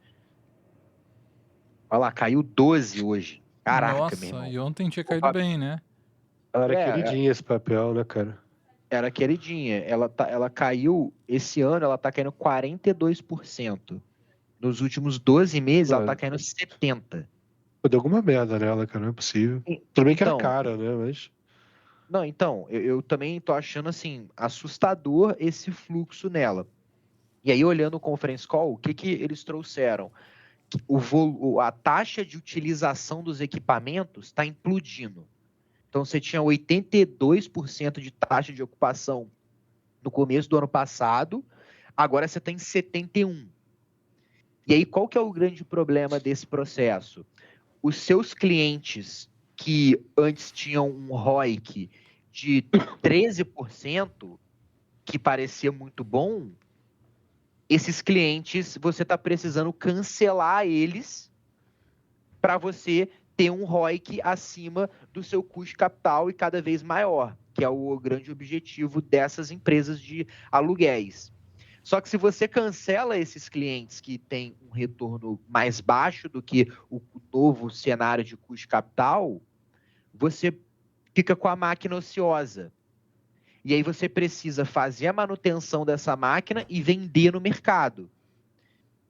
Olha lá, caiu 12 hoje. Caraca, meu Nossa, irmão. e ontem tinha caído bem, né? Ela era É, queridinha esse papel, né, cara? era queridinha. Ela caiu, esse ano ela tá caindo 42%. Nos últimos 12 meses ela tá Mano, caindo 70%. deu alguma merda nela, cara, não é possível. Tudo bem que era Então, cara, né, mas... não, então, eu também tô achando assim, assustador esse fluxo nela. E aí, olhando o conference call, o que que eles trouxeram? A taxa de utilização dos equipamentos está implodindo. Então, você tinha 82% de taxa de ocupação no começo do ano passado, agora você está em 71%. E aí, qual que é o grande problema desse processo? Os seus clientes que antes tinham um ROIC de 13%, que parecia muito bom, esses clientes, você está precisando cancelar eles para você ter um ROIC acima do seu custo de capital e cada vez maior, que é o grande objetivo dessas empresas de aluguéis. Só que se você cancela esses clientes que têm um retorno mais baixo do que o novo cenário de custo de capital, você fica com a máquina ociosa. E aí você precisa fazer a manutenção dessa máquina e vender no mercado.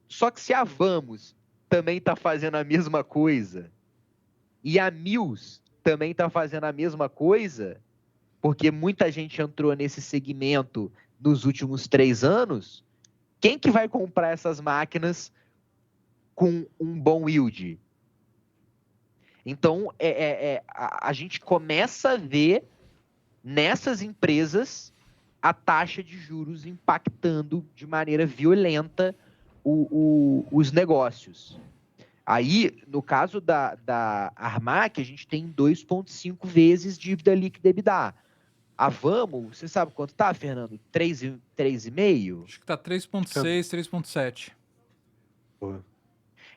Só que se a Vamos também está fazendo a mesma coisa e a Mills também está fazendo a mesma coisa, porque muita gente entrou nesse segmento nos últimos 3 anos, quem que vai comprar essas máquinas com um bom yield? Então, a gente começa a ver nessas empresas a taxa de juros impactando de maneira violenta os negócios. Aí, no caso da Armac, a gente tem 2,5 vezes dívida líquida EBITDA. A Vamos, você sabe quanto tá, Fernando? 3,5? Acho que tá 3,6, 3,7. Porra.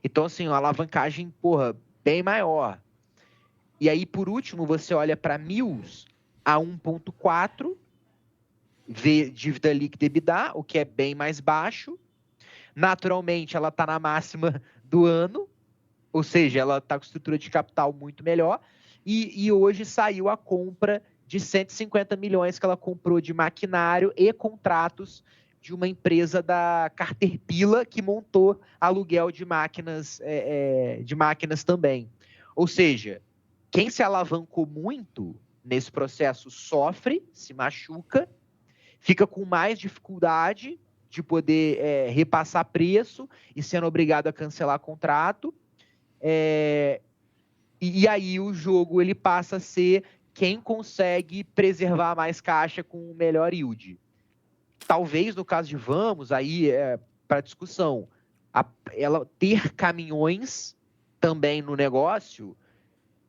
Então, assim, uma alavancagem, porra, bem maior. E aí, por último, você olha para Mills a 1,4 dívida líquida EBITDA, o que é bem mais baixo. Naturalmente, ela está na máxima do ano, ou seja, ela está com estrutura de capital muito melhor. E hoje saiu a compra de 150 milhões que ela comprou de maquinário e contratos de uma empresa da Caterpillar que montou aluguel de máquinas também. Ou seja, quem se alavancou muito nesse processo sofre, se machuca, fica com mais dificuldade de poder repassar preço e sendo obrigado a cancelar contrato. E aí o jogo ele passa a ser quem consegue preservar mais caixa com o melhor yield. Talvez no caso de Vamos, aí para discussão, ela ter caminhões também no negócio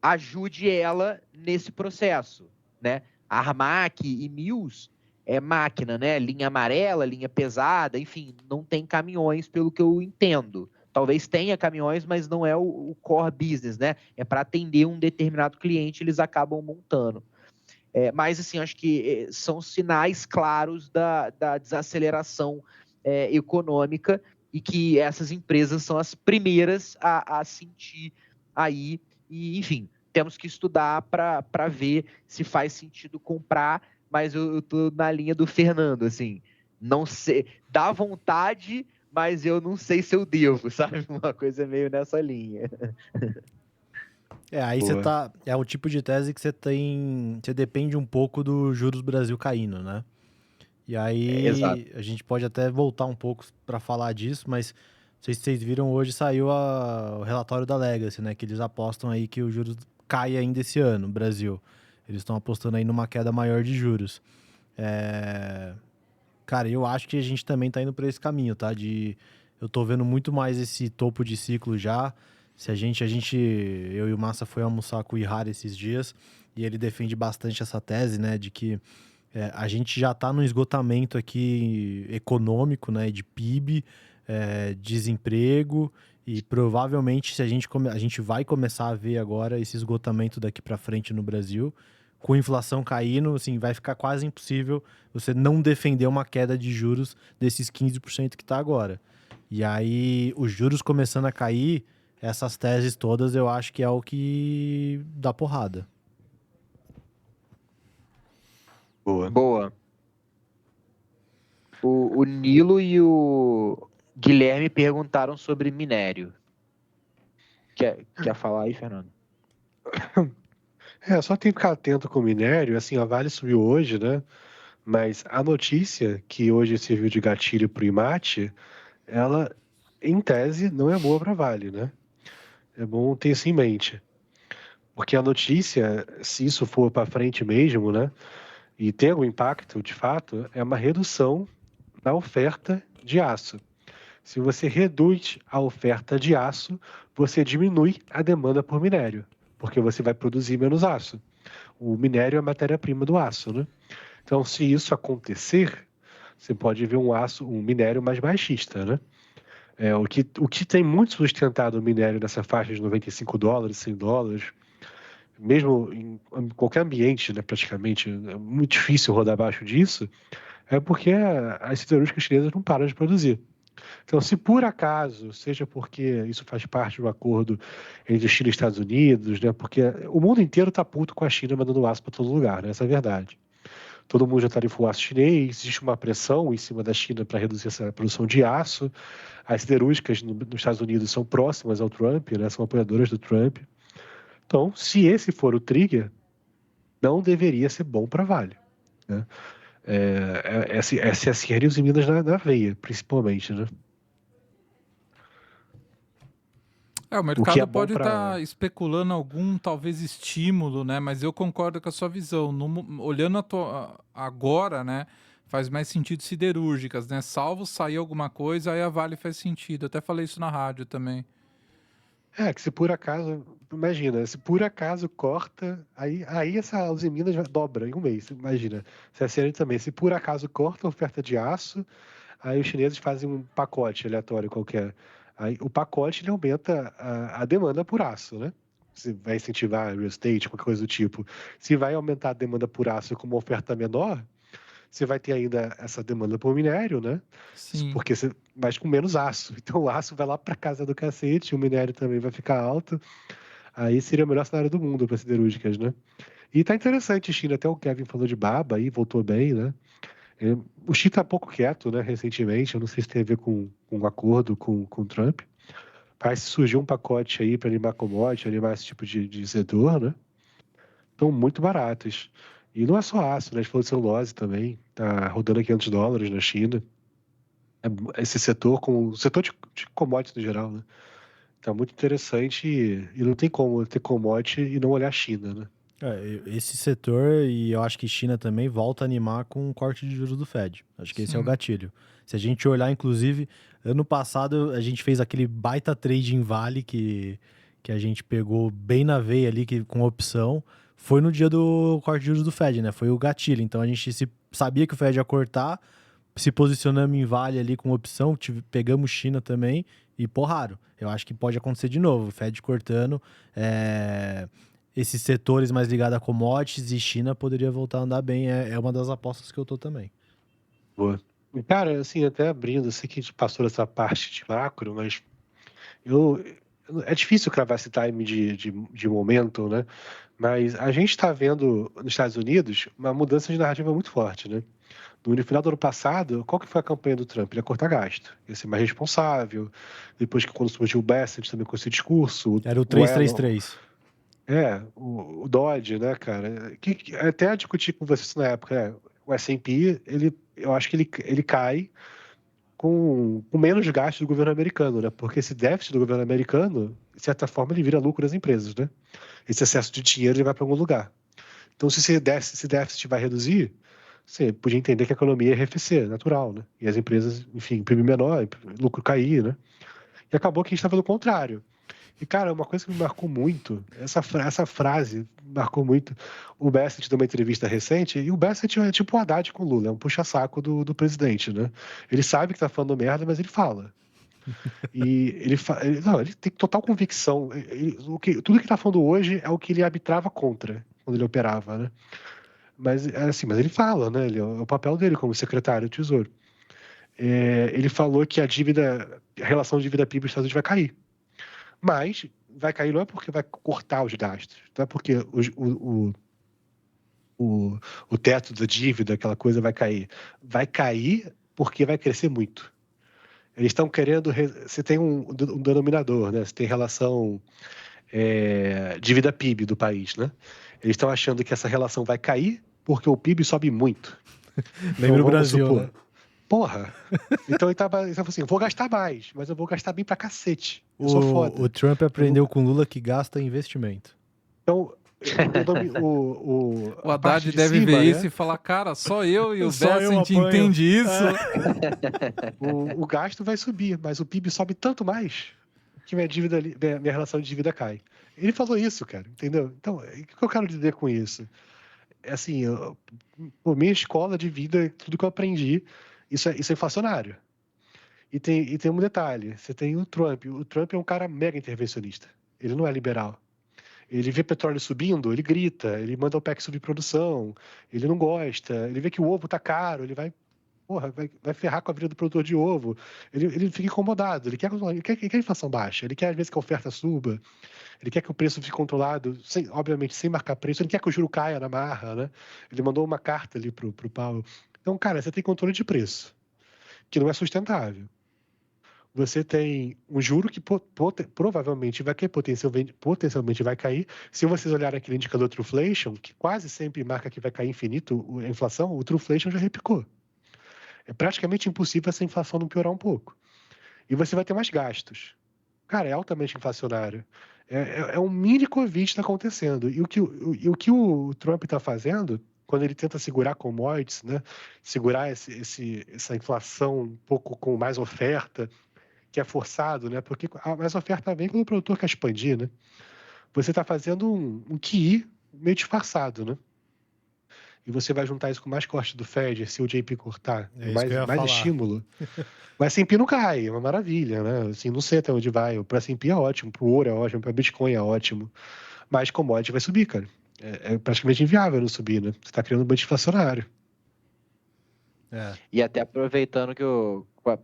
ajude ela nesse processo, né? A Armac e Mills é máquina, né? Linha amarela, linha pesada, enfim, não tem caminhões pelo que eu entendo. Talvez tenha caminhões, mas não é o core business, né? É para atender um determinado cliente, eles acabam montando. Mas, assim, acho que são sinais claros da desaceleração econômica e que essas empresas são as primeiras a sentir aí. E, enfim, temos que estudar para ver se faz sentido comprar, mas eu estou na linha do Fernando, assim, não sei, dá vontade, mas eu não sei se eu devo, sabe? Uma coisa meio nessa linha. Aí você tá. É o tipo de tese que você tem. Você depende um pouco do juros Brasil caindo, né? E Exato. aí a gente pode até voltar um pouco para falar disso, mas não sei se vocês viram, hoje saiu o relatório da Legacy, né? Que eles apostam aí que os juros cai ainda esse ano, no Brasil. Eles estão apostando aí numa queda maior de juros. Cara, eu acho que a gente também tá indo para esse caminho, tá? Eu tô vendo muito mais esse topo de ciclo já. Se eu e o Massa foi almoçar com o Ihara esses dias e ele defende bastante essa tese, né, de que a gente já tá no esgotamento aqui econômico, né, de PIB, desemprego e provavelmente se a gente vai começar a ver agora esse esgotamento daqui para frente no Brasil, com a inflação caindo, assim, vai ficar quase impossível você não defender uma queda de juros desses 15% que está agora. E aí, os juros começando a cair, essas teses todas eu acho que é o que dá porrada. Boa. Boa. O Nilo e o Guilherme perguntaram sobre minério. Quer falar aí, Fernando? Só tem que ficar atento com o minério. Assim, a Vale subiu hoje, né? Mas a notícia que hoje serviu de gatilho para o IMAT, ela, em tese, não é boa para a Vale, né? É bom ter isso em mente. Porque a notícia, se isso for para frente mesmo, né? E ter algum impacto, de fato, é uma redução na oferta de aço. Se você reduz a oferta de aço, você diminui a demanda por minério, porque você vai produzir menos aço. O minério é a matéria-prima do aço, né? Então, se isso acontecer, você pode ver um minério mais baixista, né? O que tem muito sustentado o minério nessa faixa de $95, $100, mesmo em qualquer ambiente, né, praticamente, é muito difícil rodar abaixo disso, é porque as siderúrgicas chinesas não param de produzir. Então, se por acaso, seja porque isso faz parte do acordo entre China e Estados Unidos, né, porque o mundo inteiro está puto com a China mandando aço para todo lugar, né, essa é a verdade. Todo mundo já tarifou aço chinês, existe uma pressão em cima da China para reduzir essa produção de aço. As siderúrgicas nos Estados Unidos são próximas ao Trump, né, são apoiadoras do Trump. Então, se esse for o trigger, não deveria ser bom para a Vale, né? SSR e os Minas na veia, principalmente, né? O O que é mercado bom pode estar para... especulando algum, talvez, estímulo, né? Mas eu concordo com a sua visão. Olhando agora, né? Faz mais sentido siderúrgicas, né? Salvo sair alguma coisa, aí a Vale faz sentido. Até falei isso na rádio também. que se por acaso, imagina, se por acaso corta, aí essa Uzi Minas dobra em um mês, imagina. CSN também, se por acaso corta a oferta de aço, aí os chineses fazem um pacote aleatório qualquer. Aí o pacote ele aumenta a demanda por aço, né? Se vai incentivar real estate, qualquer coisa do tipo. Se vai aumentar a demanda por aço com uma oferta menor, você vai ter ainda essa demanda por minério, né? Sim. Porque mas com menos aço. Então o aço vai lá para casa do cacete, o minério também vai ficar alto. Aí seria o melhor cenário do mundo para siderúrgicas, né? E tá interessante, China. Até o Kevin falou de baba aí, voltou bem, né? O Xi tá pouco quieto, né, recentemente. Eu não sei se tem a ver com um acordo com o Trump. Parece que surgiu um pacote aí para animar commodity, animar esse tipo de setor, né? Estão muito baratos. E não é só aço, né? A gente falou de celulose também. Tá rodando a $500 na China. Esse setor, o setor de commodities no geral, né? Tá muito interessante e não tem como ter commodity e não olhar a China, né? Esse setor, e eu acho que China também, volta a animar com o corte de juros do Fed. Acho que esse é o Sim. gatilho. Se a gente olhar, inclusive, ano passado a gente fez aquele baita trade em Vale que a gente pegou bem na veia ali, com opção. Foi no dia do corte de juros do Fed, né? Foi o gatilho. Então a gente sabia que o Fed ia cortar, se posicionamos em Vale ali com opção, pegamos China também e porraram. Eu acho que pode acontecer de novo. O Fed cortando, esses setores mais ligados a commodities e China poderia voltar a andar bem. É uma das apostas que eu tô também. Boa. Cara, assim, até abrindo, eu sei que a gente passou dessa parte de macro, mas eu, é difícil cravar esse time de momento, né? Mas a gente está vendo nos Estados Unidos uma mudança de narrativa muito forte, né? No final do ano passado, qual que foi a campanha do Trump? Ele ia cortar gasto, ia ser mais responsável. Depois que quando surgiu o Bessent também com esse discurso, Era o o Elon, 333. o Dodge, né, cara? Até discuti com você isso na época, o S&P, eu acho que ele cai com menos gasto do governo americano, né? Porque esse déficit do governo americano, de certa forma, ele vira lucro das empresas, né? Esse excesso de dinheiro ele vai para algum lugar. Então, se esse déficit vai reduzir, você podia entender que a economia ia arrefecer, natural, né? E as empresas, enfim, imprimir menor, lucro cair, né? E acabou que a gente estava no contrário. E, cara, uma coisa que me marcou muito, essa frase marcou muito. O Bassett deu uma entrevista recente, e o Bassett é tipo o Haddad com o Lula, é um puxa-saco do presidente, né? Ele sabe que tá falando merda, mas ele fala. E ele tem total convicção. Tudo que ele tá falando hoje é o que ele arbitrava contra, quando ele operava, né? Mas, assim, mas ele fala, né? É o papel dele como secretário do Tesouro. Ele falou que a relação de dívida PIB dos Estados Unidos vai cair. Mas vai cair não é porque vai cortar os gastos, não é porque o teto da dívida, aquela coisa vai cair. Vai cair porque vai crescer muito. Eles estão querendo... Você tem um denominador, né? Você tem relação dívida PIB do país, né? Eles estão achando que essa relação vai cair porque o PIB sobe muito. Lembra o Brasil, supor, né? Porra! Então ele tava assim, eu vou gastar mais, mas eu vou gastar bem pra cacete. Eu sou foda. O Trump aprendeu com o Lula que gasta em investimento. Então, o Haddad deve ver isso e falar, cara, só eu e o Bassett entende isso. O gasto vai subir, mas o PIB sobe tanto mais que minha relação de dívida cai. Ele falou isso, cara, entendeu? Então, o que eu quero dizer com isso? É assim, minha escola de vida, tudo que eu aprendi, isso é inflacionário. E tem um detalhe, você tem o Trump. O Trump é um cara mega intervencionista. Ele não é liberal. Ele vê petróleo subindo, ele grita, ele manda o OPEC subir produção, ele não gosta, ele vê que o ovo tá caro, ele vai ferrar com a vida do produtor de ovo. Ele fica incomodado, ele quer a inflação baixa, ele quer às vezes que a oferta suba, ele quer que o preço fique controlado, obviamente sem marcar preço, ele quer que o juro caia na marra, né? Ele mandou uma carta ali pro Powell. Então, cara, você tem controle de preço, que não é sustentável. Você tem um juro que provavelmente vai cair, potencialmente vai cair. Se vocês olharem aquele indicador Truflation, que quase sempre marca que vai cair infinito a inflação, o Truflation já repicou. É praticamente impossível essa inflação não piorar um pouco. E você vai ter mais gastos. Cara, é altamente inflacionário. É um mini Covid que está acontecendo. E o que o Trump está fazendo, quando ele tenta segurar commodities, né? Segurar essa inflação um pouco com mais oferta, que é forçado, né? Porque a mais oferta vem quando o produtor quer expandir, né? Você está fazendo um QI meio disfarçado, né? E você vai juntar isso com mais corte do Fed, se o JP cortar, mais estímulo. Mas S&P não cai, é uma maravilha, né? Assim, não sei até onde vai. Para S&P é ótimo, para o ouro é ótimo, para Bitcoin é ótimo. Mas commodity vai subir, cara. É praticamente inviável não subir, né? Você está criando um budget inflacionário. E até aproveitando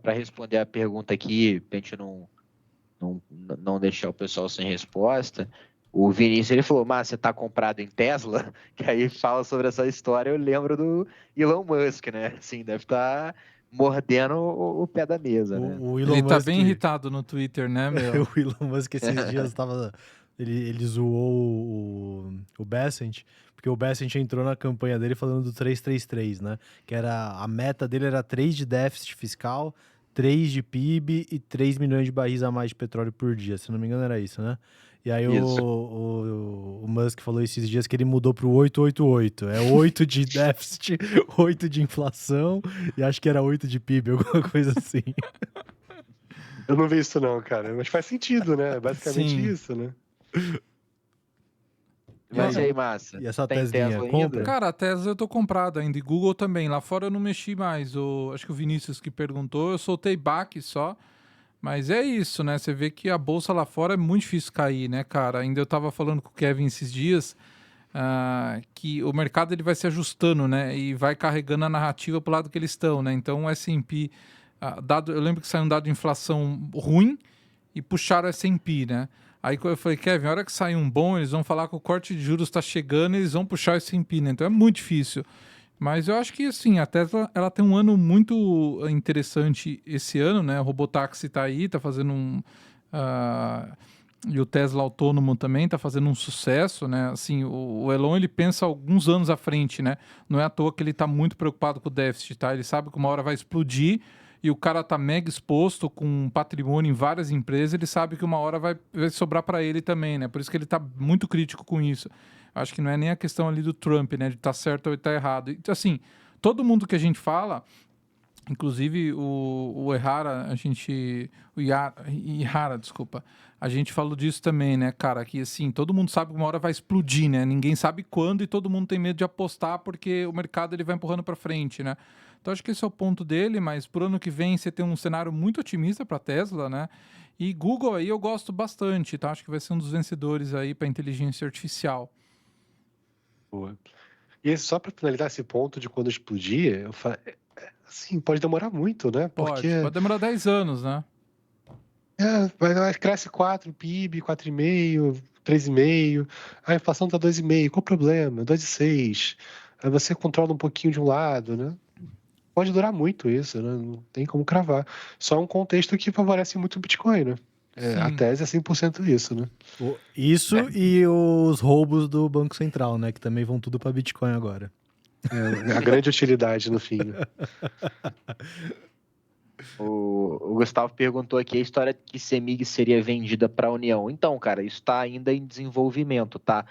para responder a pergunta aqui, pra gente não deixar o pessoal sem resposta, o Vinícius ele falou, mas você tá comprado em Tesla? Que aí fala sobre essa história, eu lembro do Elon Musk, né? Assim, deve estar mordendo o pé da mesa, né? Ele tá bem irritado no Twitter, né, meu? O Elon Musk esses dias ele zoou o Bassett, porque o Bassett entrou na campanha dele falando do 333, né? Que a meta dele era 3 de déficit fiscal, 3 de PIB e 3 milhões de barris a mais de petróleo por dia. Se não me engano, era isso, né? E aí o Musk falou esses dias que ele mudou pro 888. É 8 de déficit, 8 de inflação e acho que era 8 de PIB, alguma coisa assim. Eu não vi isso não, cara. Mas faz sentido, né? Basicamente Sim. Isso, né? Mas aí, Massa? E essa tem Teslinha, Tesla compra? ainda? Cara, a Tesla eu tô comprado ainda, e Google também. Lá fora eu não mexi mais. Acho que o Vinícius que perguntou, eu soltei back só. Mas é isso, né? Você vê que a bolsa lá fora é muito difícil cair, né, cara? Ainda eu tava falando com o Kevin esses dias que o mercado ele vai se ajustando, né? E vai carregando a narrativa pro lado que eles estão, né? Então o S&P, eu lembro que saiu um dado de inflação ruim e puxaram o S&P, né? Aí eu falei, Kevin, a hora que sair um bom, eles vão falar que o corte de juros está chegando e eles vão puxar o S&P, né? Então é muito difícil. Mas eu acho que, assim, a Tesla, ela tem um ano muito interessante esse ano, né? O Robotaxi tá aí, tá fazendo e o Tesla autônomo também tá fazendo um sucesso, né? Assim, o Elon, ele pensa alguns anos à frente, né? Não é à toa que ele tá muito preocupado com o déficit, tá? Ele sabe que uma hora vai explodir e o cara tá mega exposto com um patrimônio em várias empresas, ele sabe que uma hora vai sobrar para ele também, né? Por isso que ele tá muito crítico com isso. Acho que não é nem a questão ali do Trump, né? De tá certo ou tá errado. Então, assim, todo mundo que a gente fala, inclusive o Ihara, Ihara, desculpa, a gente falou disso também, né, cara, que assim, todo mundo sabe que uma hora vai explodir, né, ninguém sabe quando e todo mundo tem medo de apostar porque o mercado ele vai empurrando para frente, né. Então acho que esse é o ponto dele, mas pro ano que vem você tem um cenário muito otimista para Tesla, né, e Google aí eu gosto bastante, tá, acho que vai ser um dos vencedores aí para inteligência artificial. Boa. E só para finalizar esse ponto de quando explodir, assim, pode demorar muito, né? Pode demorar 10 anos, né. Cresce 4 PIB, 4,5, 3,5. A inflação tá 2,5. Qual o problema? 2,6. Aí você controla um pouquinho de um lado, né? Pode durar muito isso, né? Não tem como cravar. Só um contexto que favorece muito o Bitcoin, né? A Sim. tese é 100% isso, né? Isso e os roubos do Banco Central, né? Que também vão tudo para Bitcoin agora. A grande utilidade no fim, né? O Gustavo perguntou aqui a história de que CEMIG seria vendida para a União. Então, cara, isso está ainda em desenvolvimento, tá?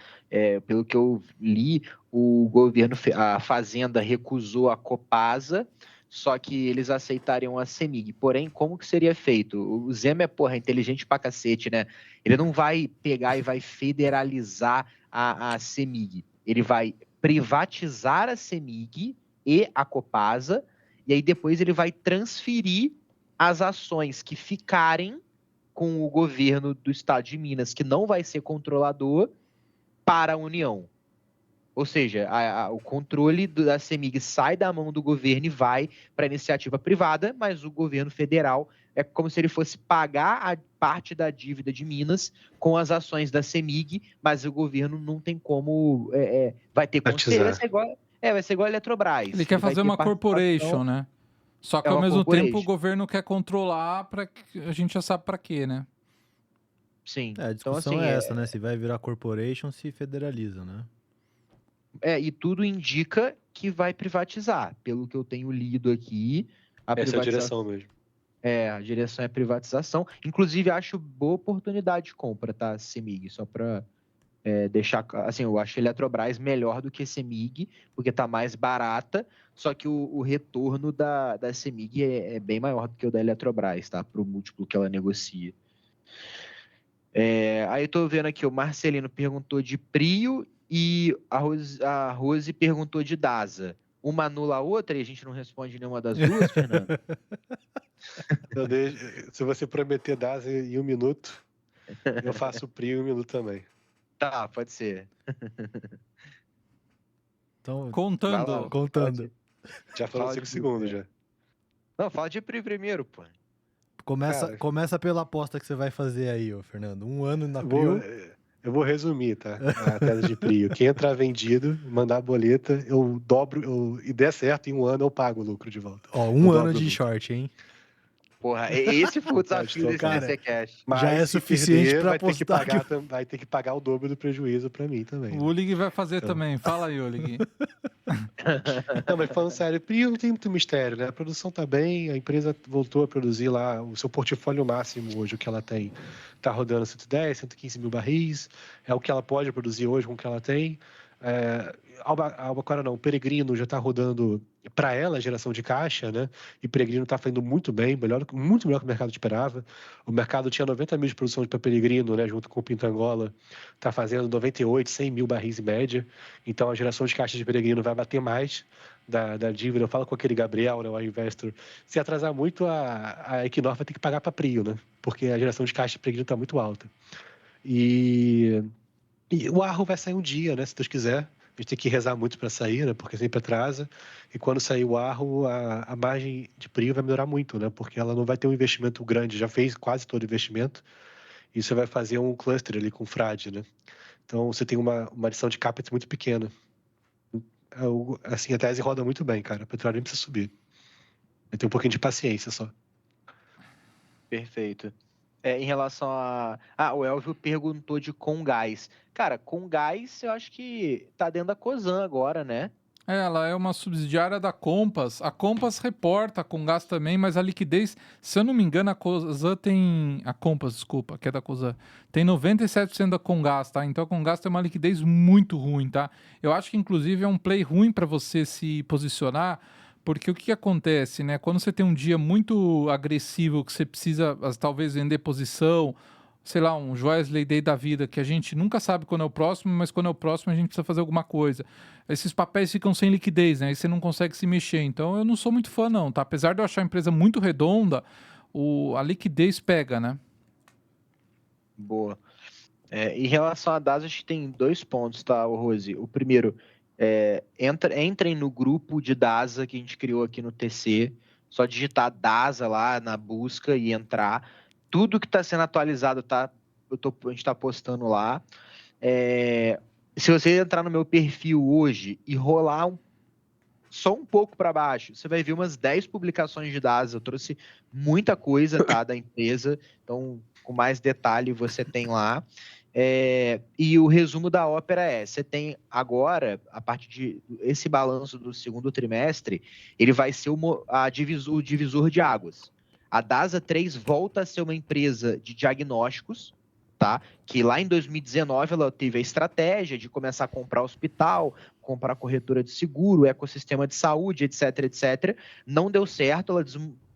Pelo que eu li, o governo, a Fazenda recusou a Copasa, só que eles aceitariam a CEMIG. Porém, como que seria feito? O Zema é inteligente pra cacete, né? Ele não vai pegar e vai federalizar a CEMIG. Ele vai privatizar a CEMIG e a Copasa, e aí depois ele vai transferir as ações que ficarem com o governo do estado de Minas, que não vai ser controlador, para a União. Ou seja, o controle da CEMIG sai da mão do governo e vai para a iniciativa privada, mas o governo federal é como se ele fosse pagar a parte da dívida de Minas com as ações da CEMIG, mas o governo não tem como, vai ter conselho, vai ser igual a Eletrobras. Ele quer fazer uma corporation, né? Só que ao mesmo tempo o governo quer controlar para que a gente já sabe para quê, né? Sim. A discussão então, assim, é essa, né? Se vai virar corporation, se federaliza, né? E tudo indica que vai privatizar. Pelo que eu tenho lido aqui, Essa é a direção mesmo. A direção é privatização. Inclusive, acho boa oportunidade de compra, tá, CEMIG? Só para deixar... Assim, eu acho a Eletrobras melhor do que a CEMIG, porque tá mais barata, só que o retorno da CEMIG é bem maior do que o da Eletrobras, tá? Pro múltiplo que ela negocia. Aí eu tô vendo aqui, o Marcelino perguntou de Prio e a Rose perguntou de DASA. Uma anula a outra e a gente não responde nenhuma das duas, Fernando? Se você prometer DASA em 1 minuto, eu faço o Prio em 1 minuto também. Tá, pode ser. Então, Contando. contando. Já falou 5 segundos, já. Não, fala de Prio primeiro, pô. Começa pela aposta que você vai fazer aí, ô Fernando. 1 ano na Prio. Eu vou resumir, tá? A tese de Prio. Quem entrar vendido, mandar a boleta, eu dobro, e der certo, em 1 ano eu pago o lucro de volta. Ó, 1 ano de short, hein? Porra, esse foi o desafio desse TCCast. Mas já é suficiente para apostar. Vai ter que pagar o dobro do prejuízo para mim também. O Ulig vai fazer também. Fala aí, Ulig. Não, mas falando sério, Prio não tem muito mistério, né? A produção tá bem, a empresa voltou a produzir lá o seu portfólio máximo hoje, o que ela tem. Tá rodando 110, 115 mil barris, é o que ela pode produzir hoje com o que ela tem. Albacora não, Peregrino já está rodando para ela a geração de caixa, né? E Peregrino está fazendo muito bem, muito melhor que o mercado esperava. O mercado tinha 90 mil de produção para Peregrino, né? Junto com o Pinto Angola, está fazendo 98, 100 mil barris em média. Então a geração de caixa de Peregrino vai bater mais da dívida. Eu falo com aquele Gabriel, né, o investor. Se atrasar muito, a Equinor vai ter que pagar para Prio, né? Porque a geração de caixa de Peregrino está muito alta. E o Arro vai sair um dia, né? Se Deus quiser. A gente tem que rezar muito para sair, né? Porque sempre atrasa. E quando sair o Arro, a margem de Prio vai melhorar muito, né? Porque ela não vai ter um investimento grande. Já fez quase todo o investimento. E você vai fazer um cluster ali com frade, né? Então você tem uma adição de CAPEX muito pequena. Assim, a tese roda muito bem, cara. A petróleo nem precisa subir. Tem um pouquinho de paciência só. Perfeito. Em relação o Elvio perguntou de Comgás. Cara, Comgás eu acho que tá dentro da Cosan agora, né? Ela é uma subsidiária da Compass. A Compass reporta a Comgás também, mas a liquidez, se eu não me engano, a Cosan tem... A Compass, desculpa, que é da Cosan. Tem 97% da Comgás, tá? Então a Comgás tem uma liquidez muito ruim, tá? Eu acho que, inclusive, é um play ruim para você se posicionar, porque o que acontece, né? Quando você tem um dia muito agressivo, que você precisa, talvez, vender posição, sei lá, um Joesley Day da vida, que a gente nunca sabe quando é o próximo, mas quando é o próximo a gente precisa fazer alguma coisa. Esses papéis ficam sem liquidez, né? Aí você não consegue se mexer. Então eu não sou muito fã, não, tá? Apesar de eu achar a empresa muito redonda, a liquidez pega, né? Boa. Em relação a DASA, a gente tem 2 pontos, tá, Rose? O primeiro, entrem no grupo de DASA que a gente criou aqui no TC, só digitar DASA lá na busca e entrar. Tudo que está sendo atualizado, tá? A gente está postando lá. Se você entrar no meu perfil hoje e rolar só um pouco para baixo, você vai ver umas 10 publicações de DASA. Eu trouxe muita coisa, tá, da empresa. Então, com mais detalhe, você tem lá. E o resumo da ópera você tem agora, a partir de esse balanço do segundo trimestre, ele vai ser o divisor de águas. A DASA 3 volta a ser uma empresa de diagnósticos, tá? Que lá em 2019 ela teve a estratégia de começar a comprar hospital, comprar corretora de seguro, ecossistema de saúde, etc, etc. Não deu certo,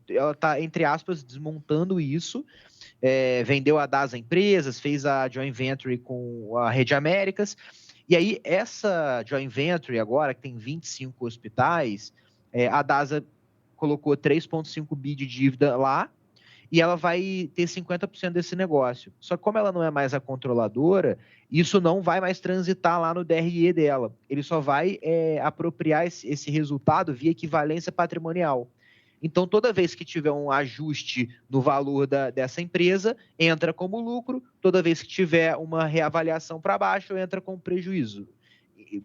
ela está, entre aspas, desmontando isso. Vendeu a DASA Empresas, fez a joint venture com a Rede Américas, e aí essa joint venture agora, que tem 25 hospitais, a DASA colocou 3,5 bi de dívida lá, e ela vai ter 50% desse negócio. Só que como ela não é mais a controladora, isso não vai mais transitar lá no DRE dela. Ele só vai apropriar esse resultado via equivalência patrimonial. Então, toda vez que tiver um ajuste no valor dessa empresa, entra como lucro. Toda vez que tiver uma reavaliação para baixo, entra como prejuízo.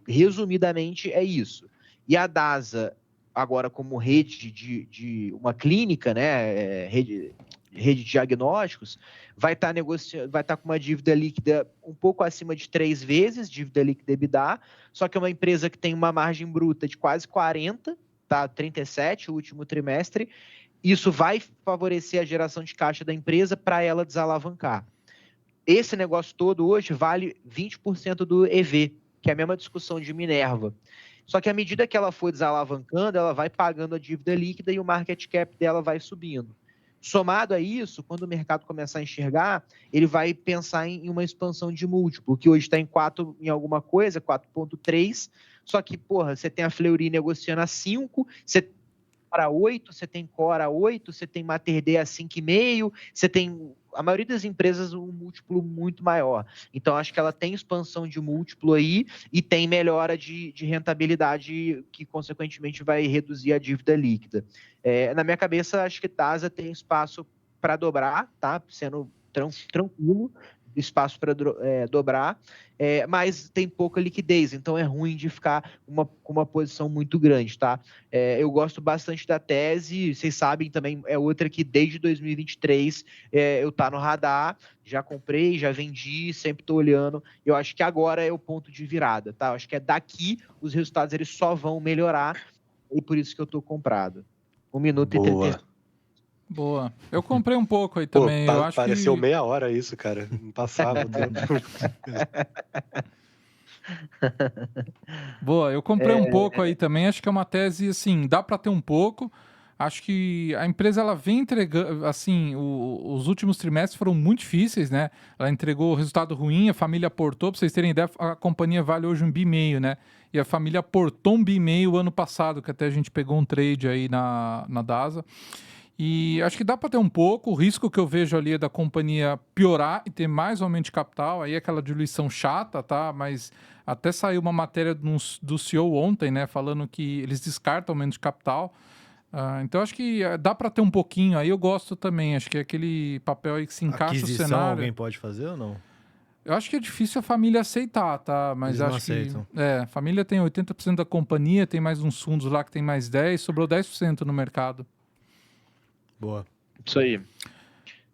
Resumidamente, é isso. E a DASA, agora como rede de uma clínica, né, rede de diagnósticos, vai estar negociando, vai estar com uma dívida líquida um pouco acima de 3 vezes, dívida líquida EBITDA, só que é uma empresa que tem uma margem bruta de quase 40%, tá, 37 o último trimestre. Isso vai favorecer a geração de caixa da empresa para ela desalavancar. Esse negócio todo hoje vale 20% do EV, que é a mesma discussão de Minerva. Só que à medida que ela for desalavancando, ela vai pagando a dívida líquida e o market cap dela vai subindo. Somado a isso, quando o mercado começar a enxergar, ele vai pensar em uma expansão de múltiplo, que hoje está em 4 em alguma coisa, 4,3, só que, porra, você tem a Fleury negociando a 5, você tem Cora a 8, você tem Cora a 8, você tem Mater Dei a 5,5, você tem, a maioria das empresas, um múltiplo muito maior. Então, acho que ela tem expansão de múltiplo aí e tem melhora de rentabilidade que, consequentemente, vai reduzir a dívida líquida. Na minha cabeça, acho que DASA tem espaço para dobrar, tá? Sendo tranquilo, espaço para dobrar, mas tem pouca liquidez, então é ruim de ficar com uma posição muito grande, tá? Eu gosto bastante da tese, vocês sabem também, é outra que desde 2023 eu tá no radar, já comprei, já vendi, sempre tô olhando, eu acho que agora é o ponto de virada, tá? Eu acho que é daqui os resultados eles só vão melhorar, e por isso que eu tô comprado. 1 minuto e 30. Boa. Eu comprei um pouco aí Pô, também. Eu acho pareceu que... meia hora isso, cara. Não passava o tempo. Boa, eu comprei um pouco aí também. Acho que é uma tese, assim, dá para ter um pouco. Acho que a empresa, ela vem entregando, assim, os últimos trimestres foram muito difíceis, né? Ela entregou resultado ruim, a família aportou. Para vocês terem ideia, a companhia vale hoje 1,5 bi, né? E a família aportou 1,5 bi ano passado, que até a gente pegou um trade aí na DASA. E acho que dá para ter um pouco. O risco que eu vejo ali é da companhia piorar e ter mais aumento de capital. Aí é aquela diluição chata, tá? Mas até saiu uma matéria do CEO ontem, né? Falando que eles descartam aumento de capital. Então acho que dá para ter um pouquinho. Aí eu gosto também. Acho que é aquele papel aí que se encaixa Aquisição, o cenário. alguém pode fazer ou não? Eu acho que é difícil a família aceitar, tá? Mas Eles não acho aceitam. que... a família tem 80% da companhia, tem mais uns fundos lá que tem mais 10%, sobrou 10% no mercado. Boa. Isso aí.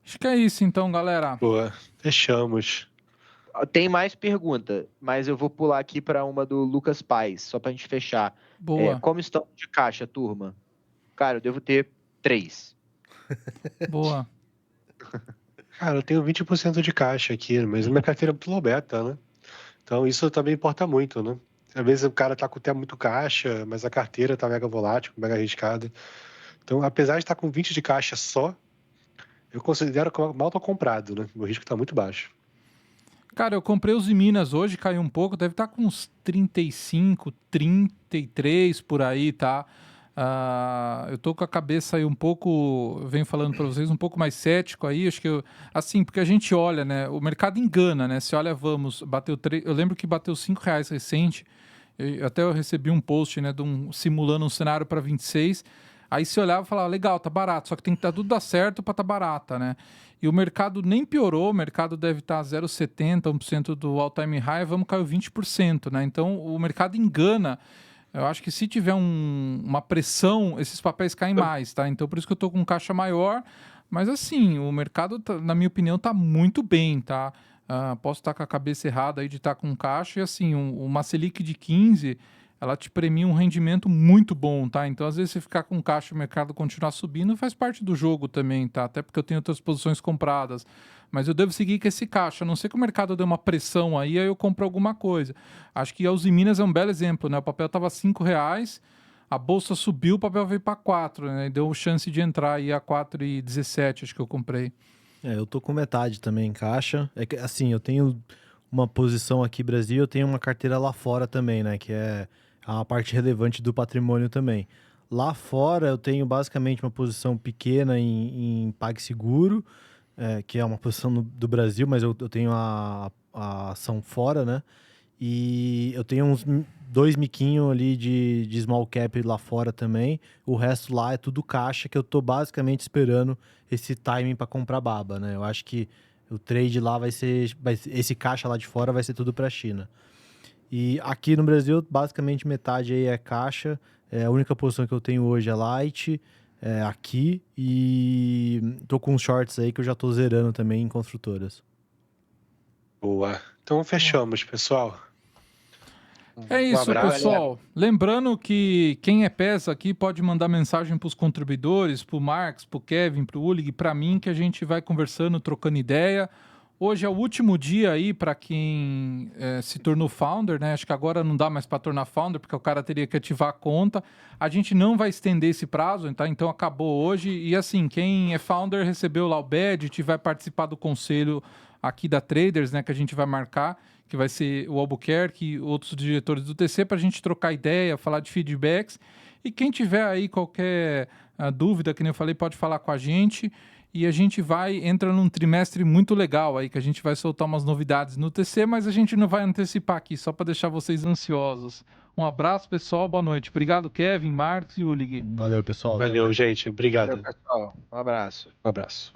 Acho que é isso então, galera. Boa, fechamos. Tem mais pergunta, mas eu vou pular aqui para uma do Lucas Paes, só para a gente fechar. Boa, Como estão de caixa, turma? Cara, eu devo ter 3. boa. Cara, eu tenho 20% de caixa aqui, mas minha carteira é muito low beta, né? Então isso também importa muito, né? Às vezes o cara tá com até muito caixa, mas a carteira tá mega volátil, mega arriscada. Então, apesar de estar com 20 de caixa só, eu considero que eu mal tô comprado, né? O risco tá muito baixo. Cara, eu comprei os em Minas hoje, caiu um pouco, deve estar com uns 35, 33 por aí, tá? Eu tô com a cabeça aí um pouco, eu venho falando para vocês, um pouco mais cético aí, acho que assim, porque a gente olha, né, o mercado engana, né, se olha, bateu eu lembro que bateu R$ 5 recente, até eu recebi um post, né, simulando um cenário para 26, aí se olhava e falava, legal, tá barato, só que tem que tudo dar certo para tá barata, né, e o mercado nem piorou, o mercado deve estar 0,70%, 1% do all-time high, vamos cair 20%, né, então o mercado engana. Eu acho que se tiver uma pressão, esses papéis caem mais, tá? Então por isso que eu tô com caixa maior. Mas assim, o mercado, na minha opinião, tá muito bem, tá? Posso estar com a cabeça errada aí de estar com caixa. E assim, uma Selic de 15, ela te premia um rendimento muito bom, tá? Então às vezes você ficar com caixa e o mercado continuar subindo faz parte do jogo também, tá? Até porque eu tenho outras posições compradas. Mas eu devo seguir com esse caixa. A não ser que o mercado dê uma pressão aí eu compro alguma coisa. Acho que a Uzi Minas é um belo exemplo, né? O papel estava R$ 5, a bolsa subiu, o papel veio para 4, né? E deu chance de entrar aí a 4,17, acho que eu comprei. Eu tô com metade também em caixa. É que, assim, eu tenho uma posição aqui Brasil, eu tenho uma carteira lá fora também, né? Que é uma parte relevante do patrimônio também. Lá fora eu tenho basicamente uma posição pequena em PagSeguro, que é uma posição do Brasil, mas eu tenho a ação fora, né? E eu tenho uns 2 miquinhos ali de small cap lá fora também. O resto lá é tudo caixa, que eu tô basicamente esperando esse timing para comprar baba, né? Eu acho que o trade lá esse caixa lá de fora vai ser tudo para China. E aqui no Brasil, basicamente metade aí é caixa. A única posição que eu tenho hoje é light, aqui. E tô com uns shorts aí que eu já tô zerando também em construtoras. Boa. Então fechamos, pessoal. É isso, abraço. pessoal. Lembrando que quem é PES aqui pode mandar mensagem para os contribuidores, para o Marcos, para o Kevin, para o Ulig, para mim, que a gente vai conversando, trocando ideia. Hoje é o último dia aí para quem se tornou founder, né? Acho que agora não dá mais para tornar founder, porque o cara teria que ativar a conta. A gente não vai estender esse prazo, tá? Então acabou hoje. E assim, quem é founder recebeu lá o badge, vai participar do conselho aqui da Traders, né? Que a gente vai marcar, que vai ser o Albuquerque e outros diretores do TC, para a gente trocar ideia, falar de feedbacks. E quem tiver aí qualquer dúvida, que nem eu falei, pode falar com a gente. E a gente entra num trimestre muito legal aí, que a gente vai soltar umas novidades no TC, mas a gente não vai antecipar aqui, só para deixar vocês ansiosos. Um abraço, pessoal, boa noite. Obrigado, Kevin, Marcos e Ulig. Valeu, pessoal. Valeu, gente. Obrigado. Valeu, pessoal. Um abraço. Um abraço.